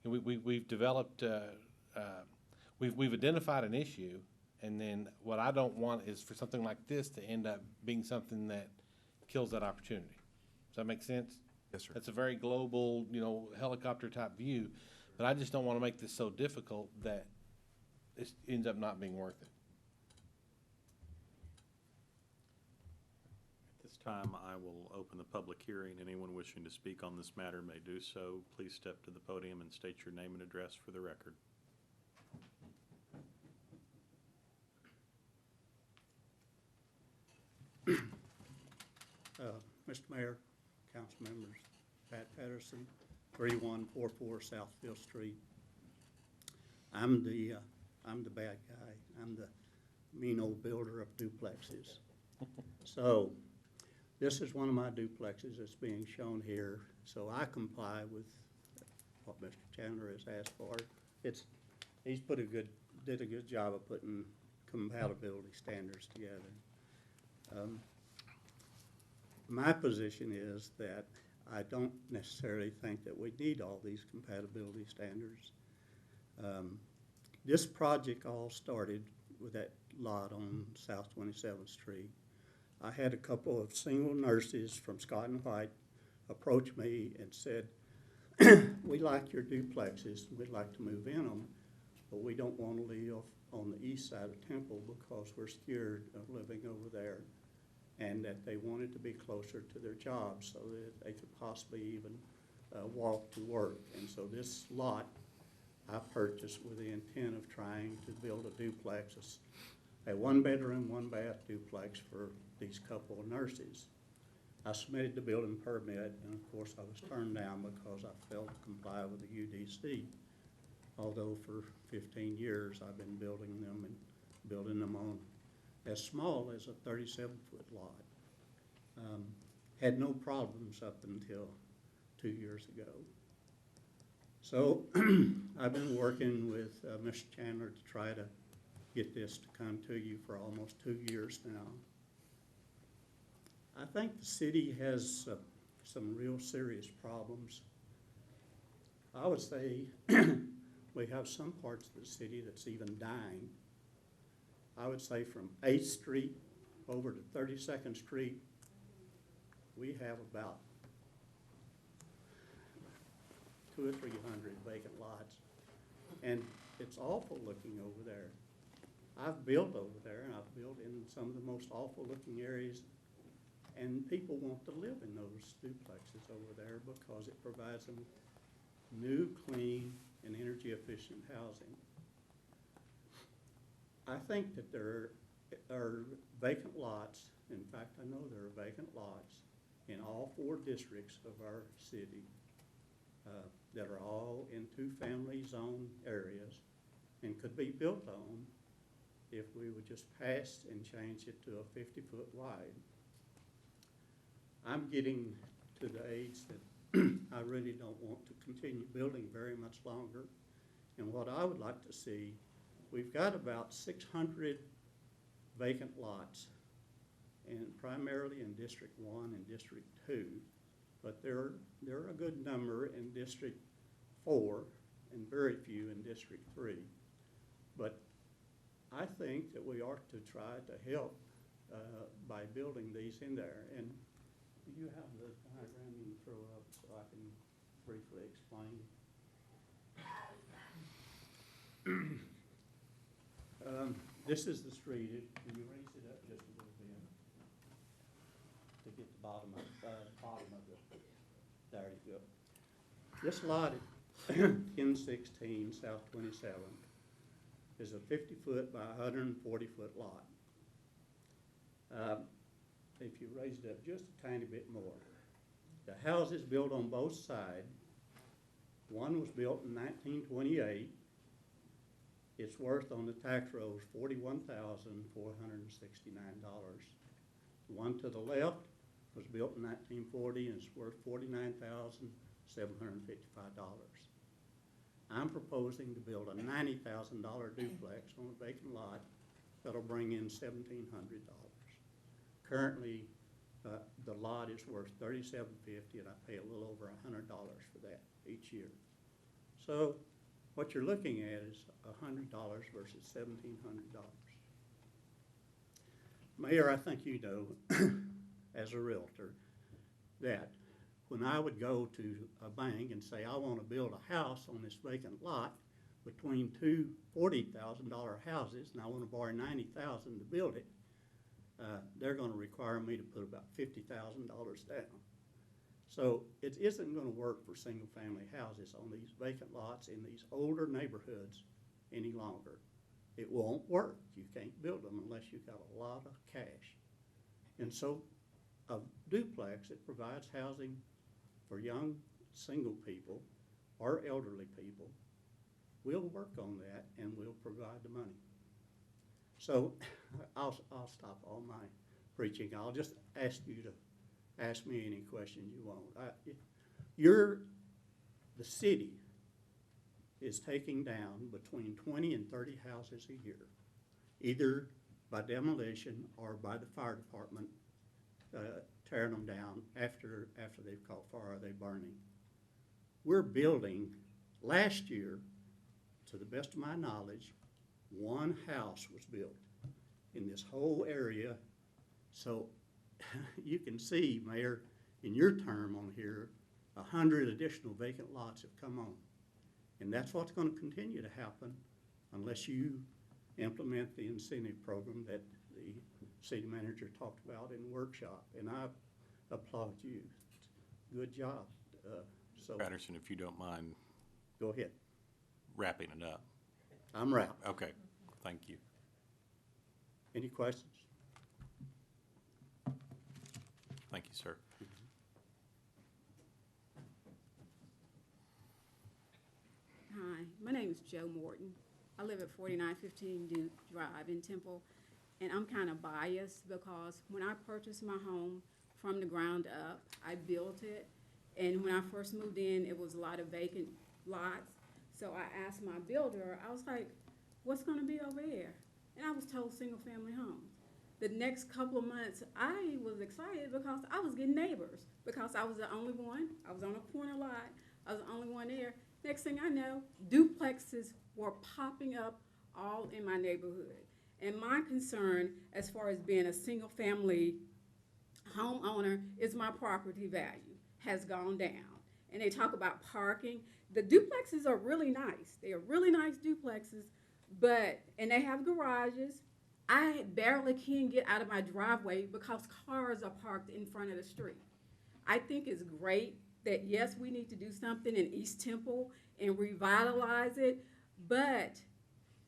We've developed, we've identified an issue, and then what I don't want is for something like this to end up being something that kills that opportunity. Does that make sense? Yes, sir. That's a very global, helicopter type view, but I just don't want to make this so difficult that it ends up not being worth it. At this time, I will open the public hearing. Anyone wishing to speak on this matter may do so. Please step to the podium and state your name and address for the record. Mr. Mayor, council members, Pat Patterson, 3144 Southfield Street. I'm the bad guy. I'm the mean old builder of duplexes. So this is one of my duplexes that's being shown here. So I comply with what Mr. Chandler has asked for. He's did a good job of putting compatibility standards together. My position is that I don't necessarily think that we need all these compatibility standards. This project all started with that lot on South 27th Street. I had a couple of single nurses from Scott and White approach me and said, we like your duplexes, we'd like to move in them, but we don't want to live on the east side of Temple because we're scared of living over there, and that they wanted to be closer to their jobs so that they could possibly even walk to work. And so this lot I purchased with the intent of trying to build a duplex, a one-bedroom, one-bath duplex for these couple of nurses. I submitted the building permit, and of course I was turned down because I failed to comply with the UDC. although for 15 years I've been building them and building them on as small as a 37-foot lot. Had no problems up until 2 years ago. So I've been working with Mr. Chandler to try to get this to come to you for almost 2 years now. I think the city has some real serious problems. I would say we have some parts of the city that's even dying. I would say from 8th Street over to 32nd Street, we have about 200 or 300 vacant lots. And it's awful looking over there. I've built over there, and I've built in some of the most awful looking areas, and people want to live in those duplexes over there because it provides them new, clean, and energy efficient housing. I think that there are vacant lots, in fact I know there are vacant lots in all 4 districts of our city that are all in 2-family zone areas and could be built on if we would just pass and change it to a 50-foot wide. I'm getting to the age that I really don't want to continue building very much longer. And what I would like to see, we've got about 600 vacant lots, and primarily in District 1 and District 2, but there are a good number in District 4 and very few in District 3. But I think that we ought to try to help by building these in there. And do you have the diagram you can throw up so I can briefly explain? This is the street. Can you raise it up just a little bit to get the bottom of the, there you go. This lot at 1016 South 27th is a 50-foot by 140-foot lot. If you raise it up just a tiny bit more, the houses built on both sides, one was built in 1928. It's worth on the tax rolls $41,469. One to the left was built in 1940 and it's worth $49,755. I'm proposing to build a $90,000 duplex on a vacant lot that'll bring in $1,700. Currently, the lot is worth $37.50 and I pay a little over $100 for that each year. So what you're looking at is $100 versus $1,700. Mayor, I think you know, as a realtor, that when I would go to a bank and say, I want to build a house on this vacant lot between 2 $40,000 houses, and I want to borrow $90,000 to build it, they're going to require me to put about $50,000 down. So it isn't going to work for single-family houses on these vacant lots in these older neighborhoods any longer. It won't work. You can't build them unless you've got a lot of cash. And so a duplex, it provides housing for young single people or elderly people. We'll work on that and we'll provide the money. So I'll stop all my preaching. I'll just ask you to ask me any questions you want. The city is taking down between 20 and 30 houses a year, either by demolition or by the fire department tearing them down after they've caught fire or they're burning. We're building, last year, to the best of my knowledge, 1 house was built in this whole area. So you can see, Mayor, in your term on here, 100 additional vacant lots have come on. And that's what's going to continue to happen unless you implement the incentive program that the city manager talked about in the workshop. And I applaud you. Good job. Patterson, if you don't mind Go ahead. wrapping it up. I'm wrapped. Okay, thank you. Any questions? Thank you, sir. Hi, my name name is Joe Morton. I live at 4915 Duke Drive in Temple, and I'm kind of biased because when I purchased my home from the ground up, I built it, and when I first moved in, it was a lot of vacant lots. So I asked my builder, I was like, what's gonna be over there? And I was told single-family homes. The next couple of months, I was excited because I was getting neighbors, because I was the only one. I was on a corner lot. I was the only one there. Next thing I know, duplexes were popping up all in my neighborhood. And my concern, as far as being a single-family homeowner, is my property value has gone down. And they talk about parking. The duplexes are really nice. They are really nice duplexes, and they have garages. I barely can get out of my driveway because cars are parked in front of the street. I think it's great that, yes, we need to do something in East Temple and revitalize it, but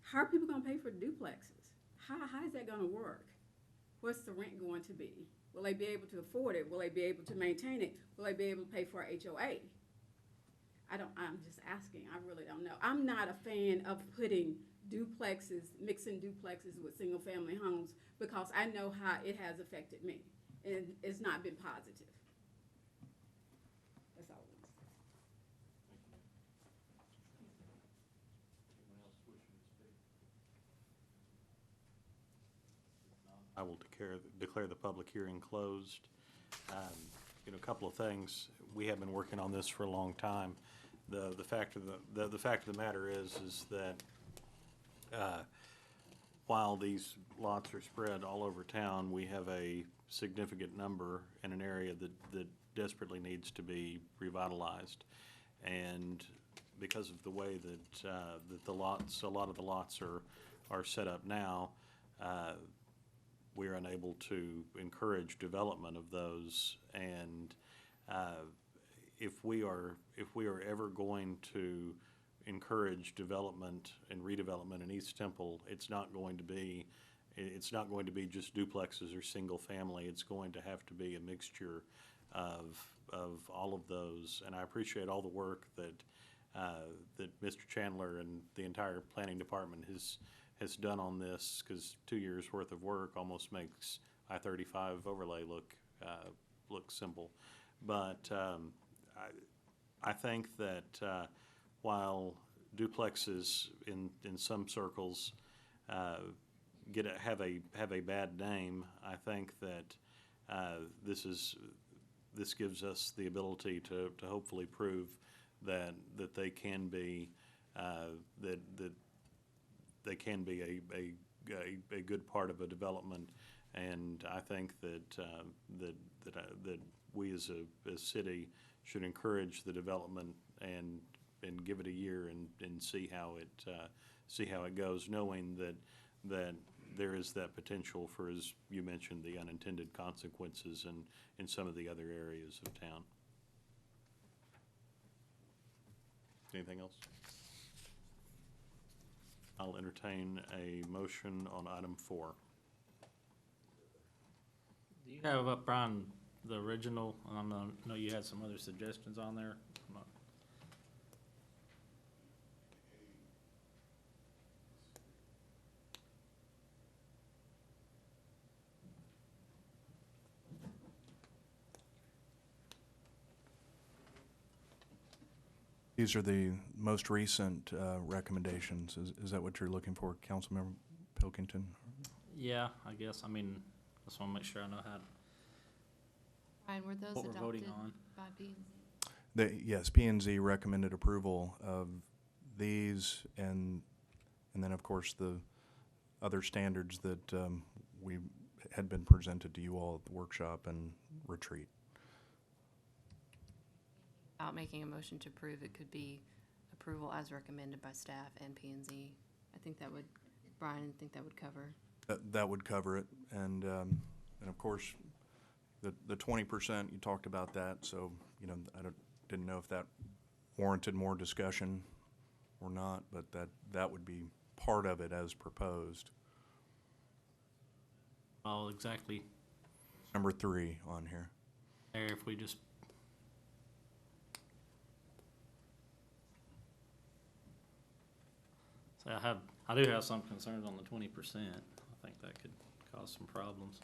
how are people gonna pay for duplexes? How is that gonna work? What's the rent going to be? Will they be able to afford it? Will they be able to maintain it? Will they be able to pay for HOA? I'm just asking, I really don't know. I'm not a fan of putting duplexes, mixing duplexes with single-family homes, because I know how it has affected me, and it's not been positive. That's all. I will declare the public hearing closed. A couple of things. We have been working on this for a long time. The fact of the matter is that while these lots are spread all over town, we have a significant number in an area that desperately needs to be revitalized. And because of the way that a lot of the lots are set up now, we're unable to encourage development of those. And if we are ever going to encourage development and redevelopment in East Temple, it's not going to be just duplexes or single family. It's going to have to be a mixture of all of those. And I appreciate all the work that Mr. Chandler and the entire planning department has done on this, because 2 years worth of work almost makes I-35 overlay look simple. But I think that while duplexes in some circles have a bad name, I think that this gives us the ability to hopefully prove that they can be they can be a good part of a development. And I think that we as a city should encourage the development and give it a year and see how it goes, knowing that there is that potential for, as you mentioned, the unintended consequences in some of the other areas of town. Anything else? I'll entertain a motion on item 4. Do you have up, Brian, the original? I know you had some other suggestions on there. These are the most recent recommendations. Is that what you're looking for, Councilmember Pilkington? Yeah, I guess. I mean, just want to make sure I know Ryan, were those what we're adopted voting on. by P&Z? Yes, P&Z recommended approval of these, and then, of course, the other standards that we had been presented to you all at the workshop and retreat. Without making a motion to approve, it could be approval as recommended by staff and P&Z. I think that would, Brian, cover. That would cover it, and of course, the 20%, you talked about that, so, I didn't know if that warranted more discussion or not, but that would be part of it as proposed. Oh, exactly. Number 3 on here. There, if we just I do have some concerns on the 20%. I think that could cause some problems.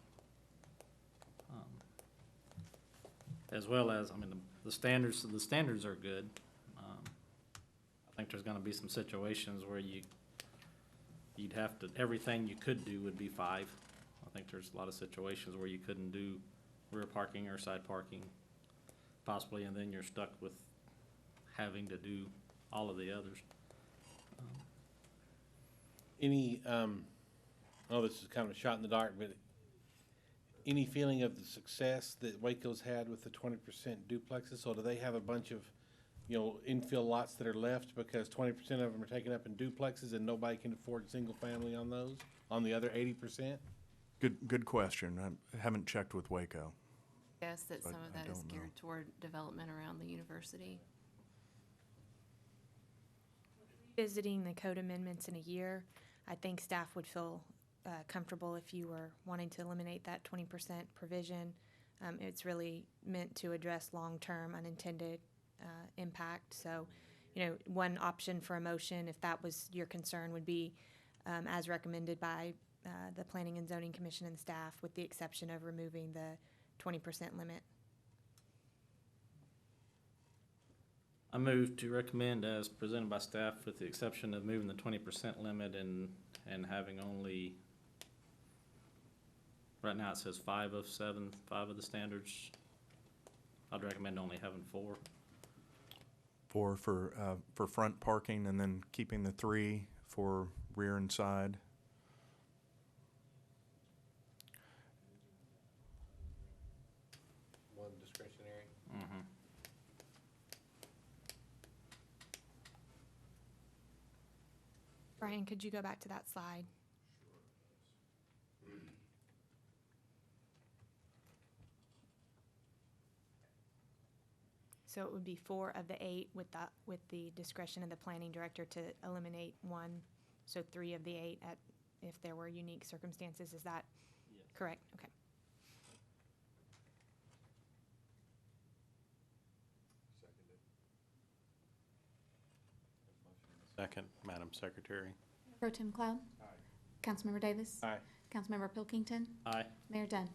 As well as, I mean, the standards are good. I think there's gonna be some situations where you'd have to, everything you could do would be 5. I think there's a lot of situations where you couldn't do rear parking or side parking possibly, and then you're stuck with having to do all of the others. Any, oh, this is kind of a shot in the dark, but any feeling of the success that Waco's had with the 20% duplexes? Or do they have a bunch of, infill lots that are left because 20% of them are taken up in duplexes and nobody can afford single family on those, on the other 80%? Good question. I haven't checked with Waco. Guess that So some of I that is don't know. geared toward development around the university. Visiting the code amendments in a year, I think staff would feel comfortable if you were wanting to eliminate that 20% provision. It's really meant to address long-term unintended impact. So, one option for a motion, if that was your concern, would be as recommended by the Planning and Zoning Commission and staff, with the exception of removing the 20% limit. I move to recommend as presented by staff with the exception of moving the 20% limit and having only, right now it says 5 of the standards. I'd recommend only having 4. 4 for front parking, and then keeping the 3 for rear and side. One discretionary. Mm-hmm. Brian, could you go back to that slide? So it would be 4 of the 8 with the discretion of the planning director to eliminate 1, so 3 of the 8 if there were unique circumstances. Is that correct? Okay. Second, Madam Secretary. Pro Tem Cloud? Councilmember Davis? Aye. Councilmember Pilkington? Aye. Mayor Dunn?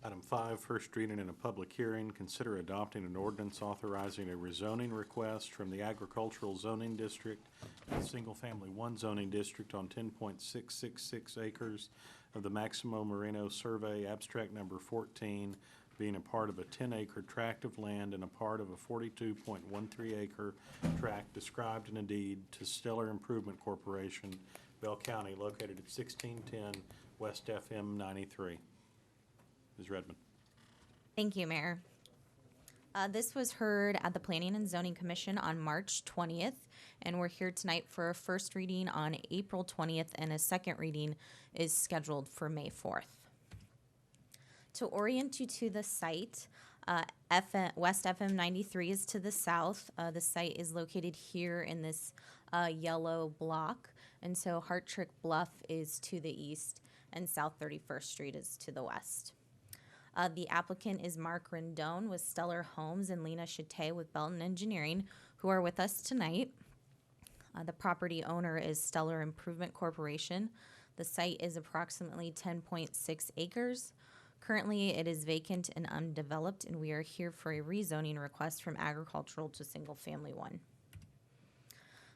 Item 5, first reading in a public hearing, consider adopting an ordinance authorizing a rezoning request from the agricultural zoning district and single-family 1 zoning district on 10.666 acres of the Maximo Moreno Survey Abstract Number 14, being a part of a 10-acre tract of land and a part of a 42.13-acre tract described in a deed to Stellar Improvement Corporation, Bell County, located at 1610 West FM 93. Ms. Redmond. Thank you, Mayor. This was heard at the Planning and Zoning Commission on March 20th, and we're here tonight for a first reading on April 20th, and a second reading is scheduled for May 4th. To orient you to the site, West FM 93 is to the south. The site is located here in this yellow block, and so Hartrick Bluff is to the east, and South 31st Street is to the west. The applicant is Mark Rendon with Stellar Homes and Lena Chate with Belton Engineering, who are with us tonight. The property owner is Stellar Improvement Corporation. The site is approximately 10.6 acres. Currently, it is vacant and undeveloped, and we are here for a rezoning request from agricultural to single-family 1.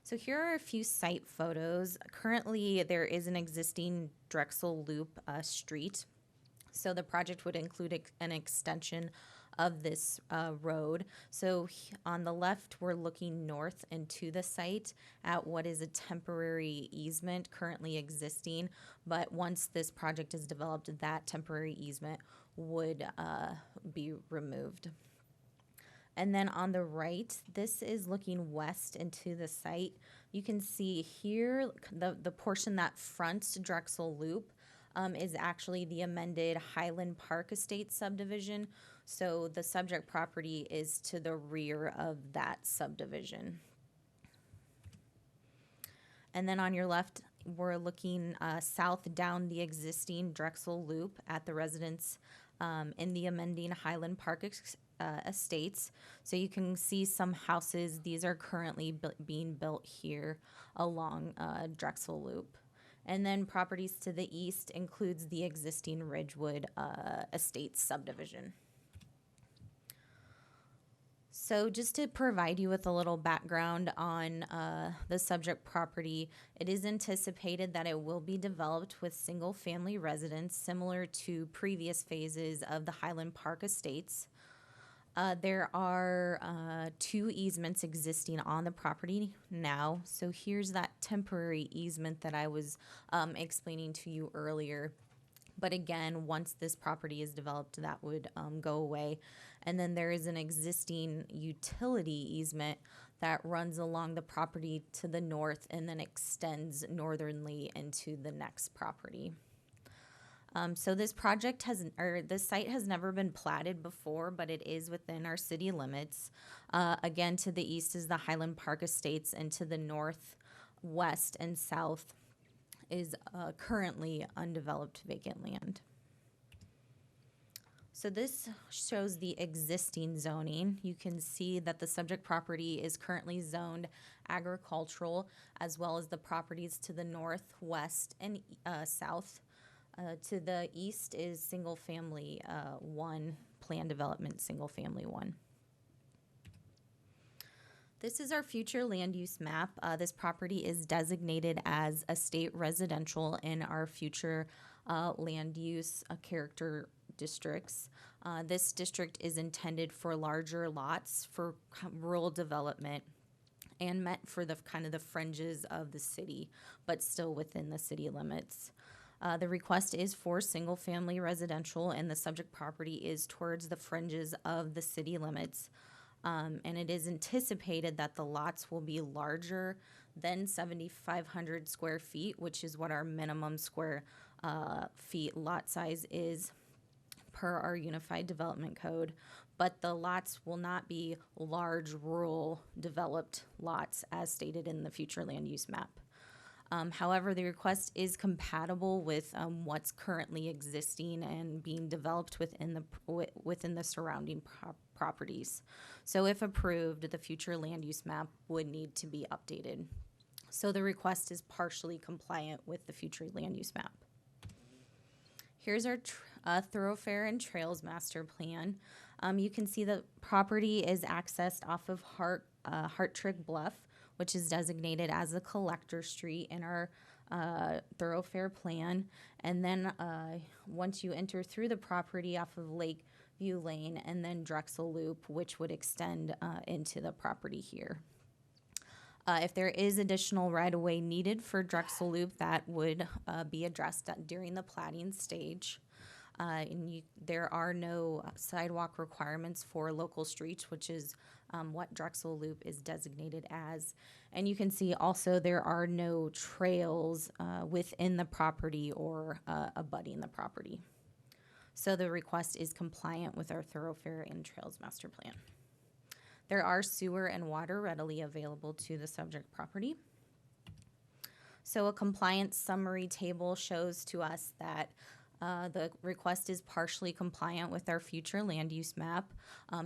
So here are a few site photos. Currently, there is an existing Drexel Loop street. So the project would include an extension of this road. So on the left, we're looking north and to the site at what is a temporary easement currently existing. But once this project is developed, that temporary easement would be removed. And then on the right, this is looking west into the site. You can see here the portion that fronts Drexel Loop is actually the amended Highland Park Estate subdivision. So the subject property is to the rear of that subdivision. And then on your left, we're looking south down the existing Drexel Loop at the residence in the amending Highland Park Estates. So you can see some houses. These are currently being built here along Drexel Loop. And then properties to the east includes the existing Ridgewood Estates subdivision. So just to provide you with a little background on the subject property, it is anticipated that it will be developed with single-family residents similar to previous phases of the Highland Park Estates. There are 2 easements existing on the property now. So here's that temporary easement that I was explaining to you earlier. But again, once this property is developed, that would go away. And then there is an existing utility easement that runs along the property to the north and then extends northernly into the next property. So this this site has never been platted before, but it is within our city limits. Again, to the east is the Highland Park Estates, and to the north, west, and south is currently undeveloped vacant land. So this shows the existing zoning. You can see that the subject property is currently zoned agricultural, as well as the properties to the north, west, and south. To the east is single family 1, plan development single family 1. This is our future land use map. This property is designated as estate residential in our future land use character districts. This district is intended for larger lots for rural development and meant for the kind of the fringes of the city, but still within the city limits. The request is for single-family residential, and the subject property is towards the fringes of the city limits. And it is anticipated that the lots will be larger than 7,500 square feet, which is what our minimum square feet lot size is per our Unified Development Code. But the lots will not be large rural developed lots as stated in the future land use map. However, the request is compatible with what's currently existing and being developed within the surrounding properties. So if approved, the future land use map would need to be updated. So the request is partially compliant with the future land use map. Here's our thoroughfare and trails master plan. You can see the property is accessed off of Hartrick Bluff, which is designated as a collector street in our thoroughfare plan. And then once you enter through the property off of Lakeview Lane and then Drexel Loop, which would extend into the property here. If there is additional right-of-way needed for Drexel Loop, that would be addressed during the platting stage. There are no sidewalk requirements for local streets, which is what Drexel Loop is designated as. And you can see also there are no trails within the property or abutting the property. So the request is compliant with our thoroughfare and trails master plan. There are sewer and water readily available to the subject property. So a compliance summary table shows to us that the request is partially compliant with our future land use map.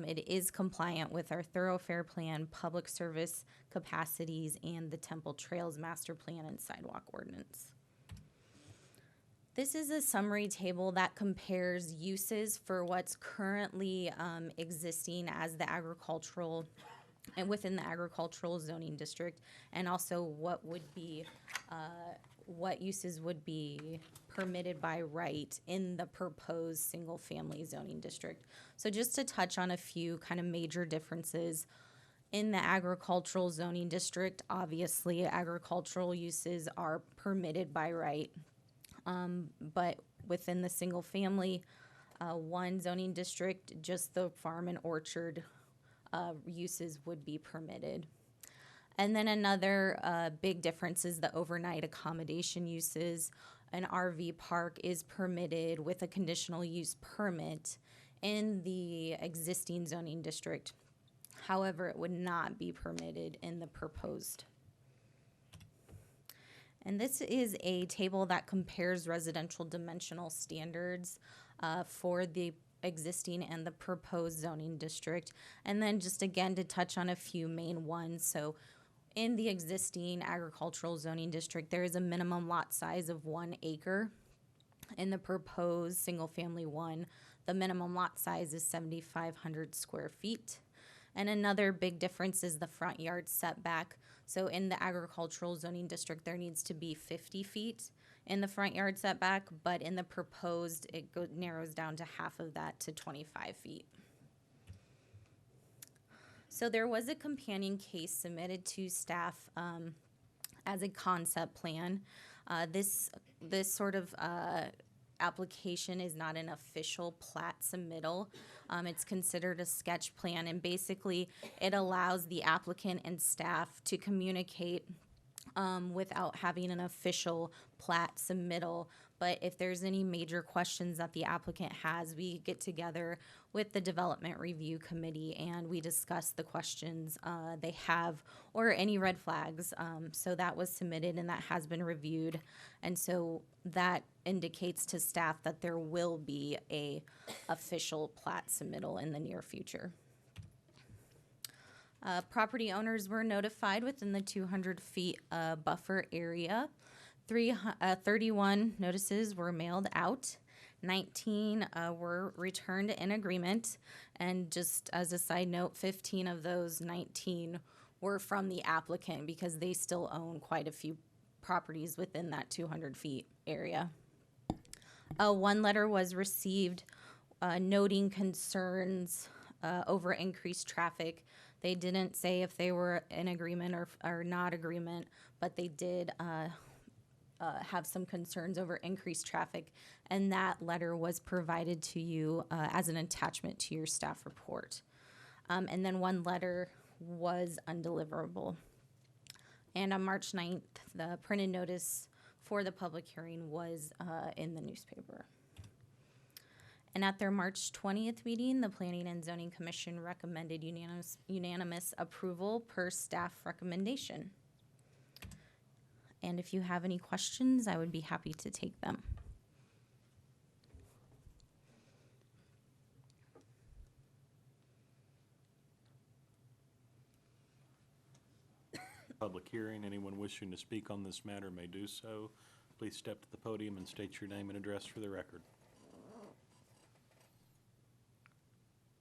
It is compliant with our thoroughfare plan, public service capacities, and the Temple Trails master plan and sidewalk ordinance. This is a summary table that compares uses for what's currently existing as the agricultural and within the agricultural zoning district, and also what would be what uses would be permitted by right in the proposed single-family zoning district. So just to touch on a few kind of major differences. In the agricultural zoning district, obviously agricultural uses are permitted by right. But within the single-family one zoning district, just the farm and orchard uses would be permitted. And then another big difference is the overnight accommodation uses. An RV park is permitted with a conditional use permit in the existing zoning district. However, it would not be permitted in the proposed. And this is a table that compares residential dimensional standards for the existing and the proposed zoning district. And then just again to touch on a few main ones. So in the existing agricultural zoning district, there is a minimum lot size of 1 acre. In the proposed single-family one, the minimum lot size is 7,500 square feet. And another big difference is the front yard setback. So in the agricultural zoning district, there needs to be 50 feet in the front yard setback, but in the proposed, it narrows down to half of that to 25 feet. So there was a companion case submitted to staff as a concept plan. This sort of application is not an official plat submittal. It's considered a sketch plan, and basically it allows the applicant and staff to communicate without having an official plat submittal. But if there's any major questions that the applicant has, we get together with the Development Review Committee and we discuss the questions they have or any red flags. So that was submitted and that has been reviewed. And so that indicates to staff that there will be a official plat submittal in the near future. Property owners were notified within the 200 feet buffer area. 31 notices were mailed out. 19 were returned in agreement. And just as a side note, 15 of those 19 were from the applicant because they still own quite a few properties within that 200 feet area. One letter was received noting concerns over increased traffic. They didn't say if they were in agreement or not agreement, but they did have some concerns over increased traffic, and that letter was provided to you as an attachment to your staff report. And then one letter was undeliverable. And on March 9th, the printed notice for the public hearing was in the newspaper. And at their March 20th meeting, the Planning and Zoning Commission recommended unanimous approval per staff recommendation. And if you have any questions, I would be happy to take them. Public hearing. Anyone wishing to speak on this matter may do so. Please step to the podium and state your name and address for the record.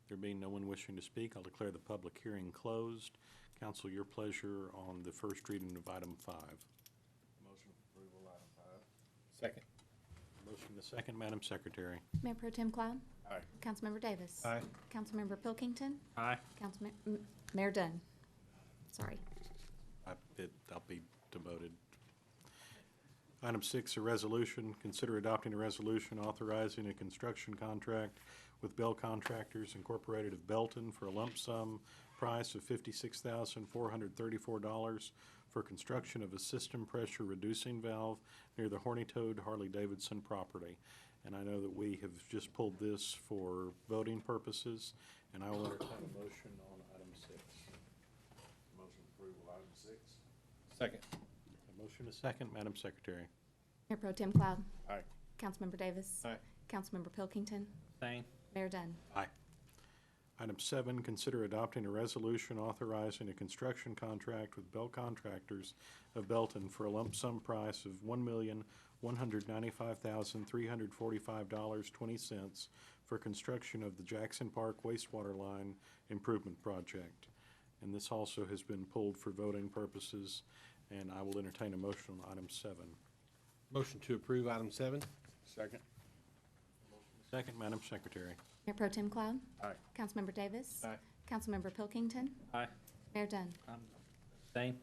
There being no one wishing to speak, I'll declare the public hearing closed. Council, your pleasure on the first reading of item 5. Motion for approval, item 5. Second. Motion to second, Madam Secretary. Mayor Pro Tem Cloud? Aye. Councilmember Davis? Aye. Councilmember Pilkington? Aye. Mayor Dunn? Sorry. I'll be demoted. Item 6, a resolution. Consider adopting a resolution authorizing a construction contract with Bell Contractors Incorporated of Belton for a lump sum price of $56,434 for construction of a system pressure reducing valve near the Horny Toad Harley-Davidson property. And I know that we have just pulled this for voting purposes, and I will entertain a motion on item 6. Motion for approval, item 6. Second. A motion to second, Madam Secretary. Mayor Pro Tem Cloud? Aye. Councilmember Davis? Aye. Councilmember Pilkington? Same. Mayor Dunn? Aye. Item 7, consider adopting a resolution authorizing a construction contract with Bell Contractors of Belton for a lump sum price of $1,195,345.20 for construction of the Jackson Park wastewater line improvement project. And this also has been pulled for voting purposes, and I will entertain a motion on item 7. Motion to approve item 7. Second. Second, Madam Secretary. Mayor Pro Tem Cloud? Aye. Councilmember Davis? Aye. Councilmember Pilkington? Aye. Mayor Dunn? Same.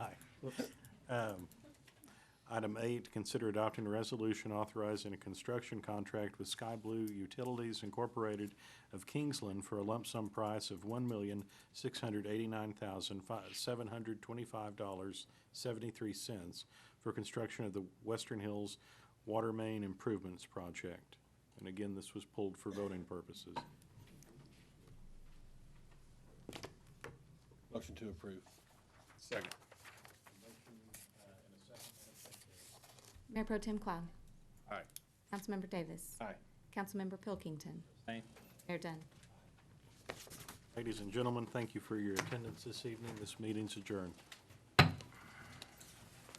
Aye. Item 8, consider adopting a resolution authorizing a construction contract with Sky Blue Utilities Incorporated of Kingsland for a lump sum price of $1,689,725.73 for construction of the Western Hills Water Main Improvements Project. And again, this was pulled for voting purposes. Motion to approve. Second. Mayor Pro Tem Cloud? Aye. Councilmember Davis? Aye. Councilmember Pilkington. Same. Mayor Dunn. Ladies and gentlemen, thank you for your attendance this evening. This meeting's adjourned.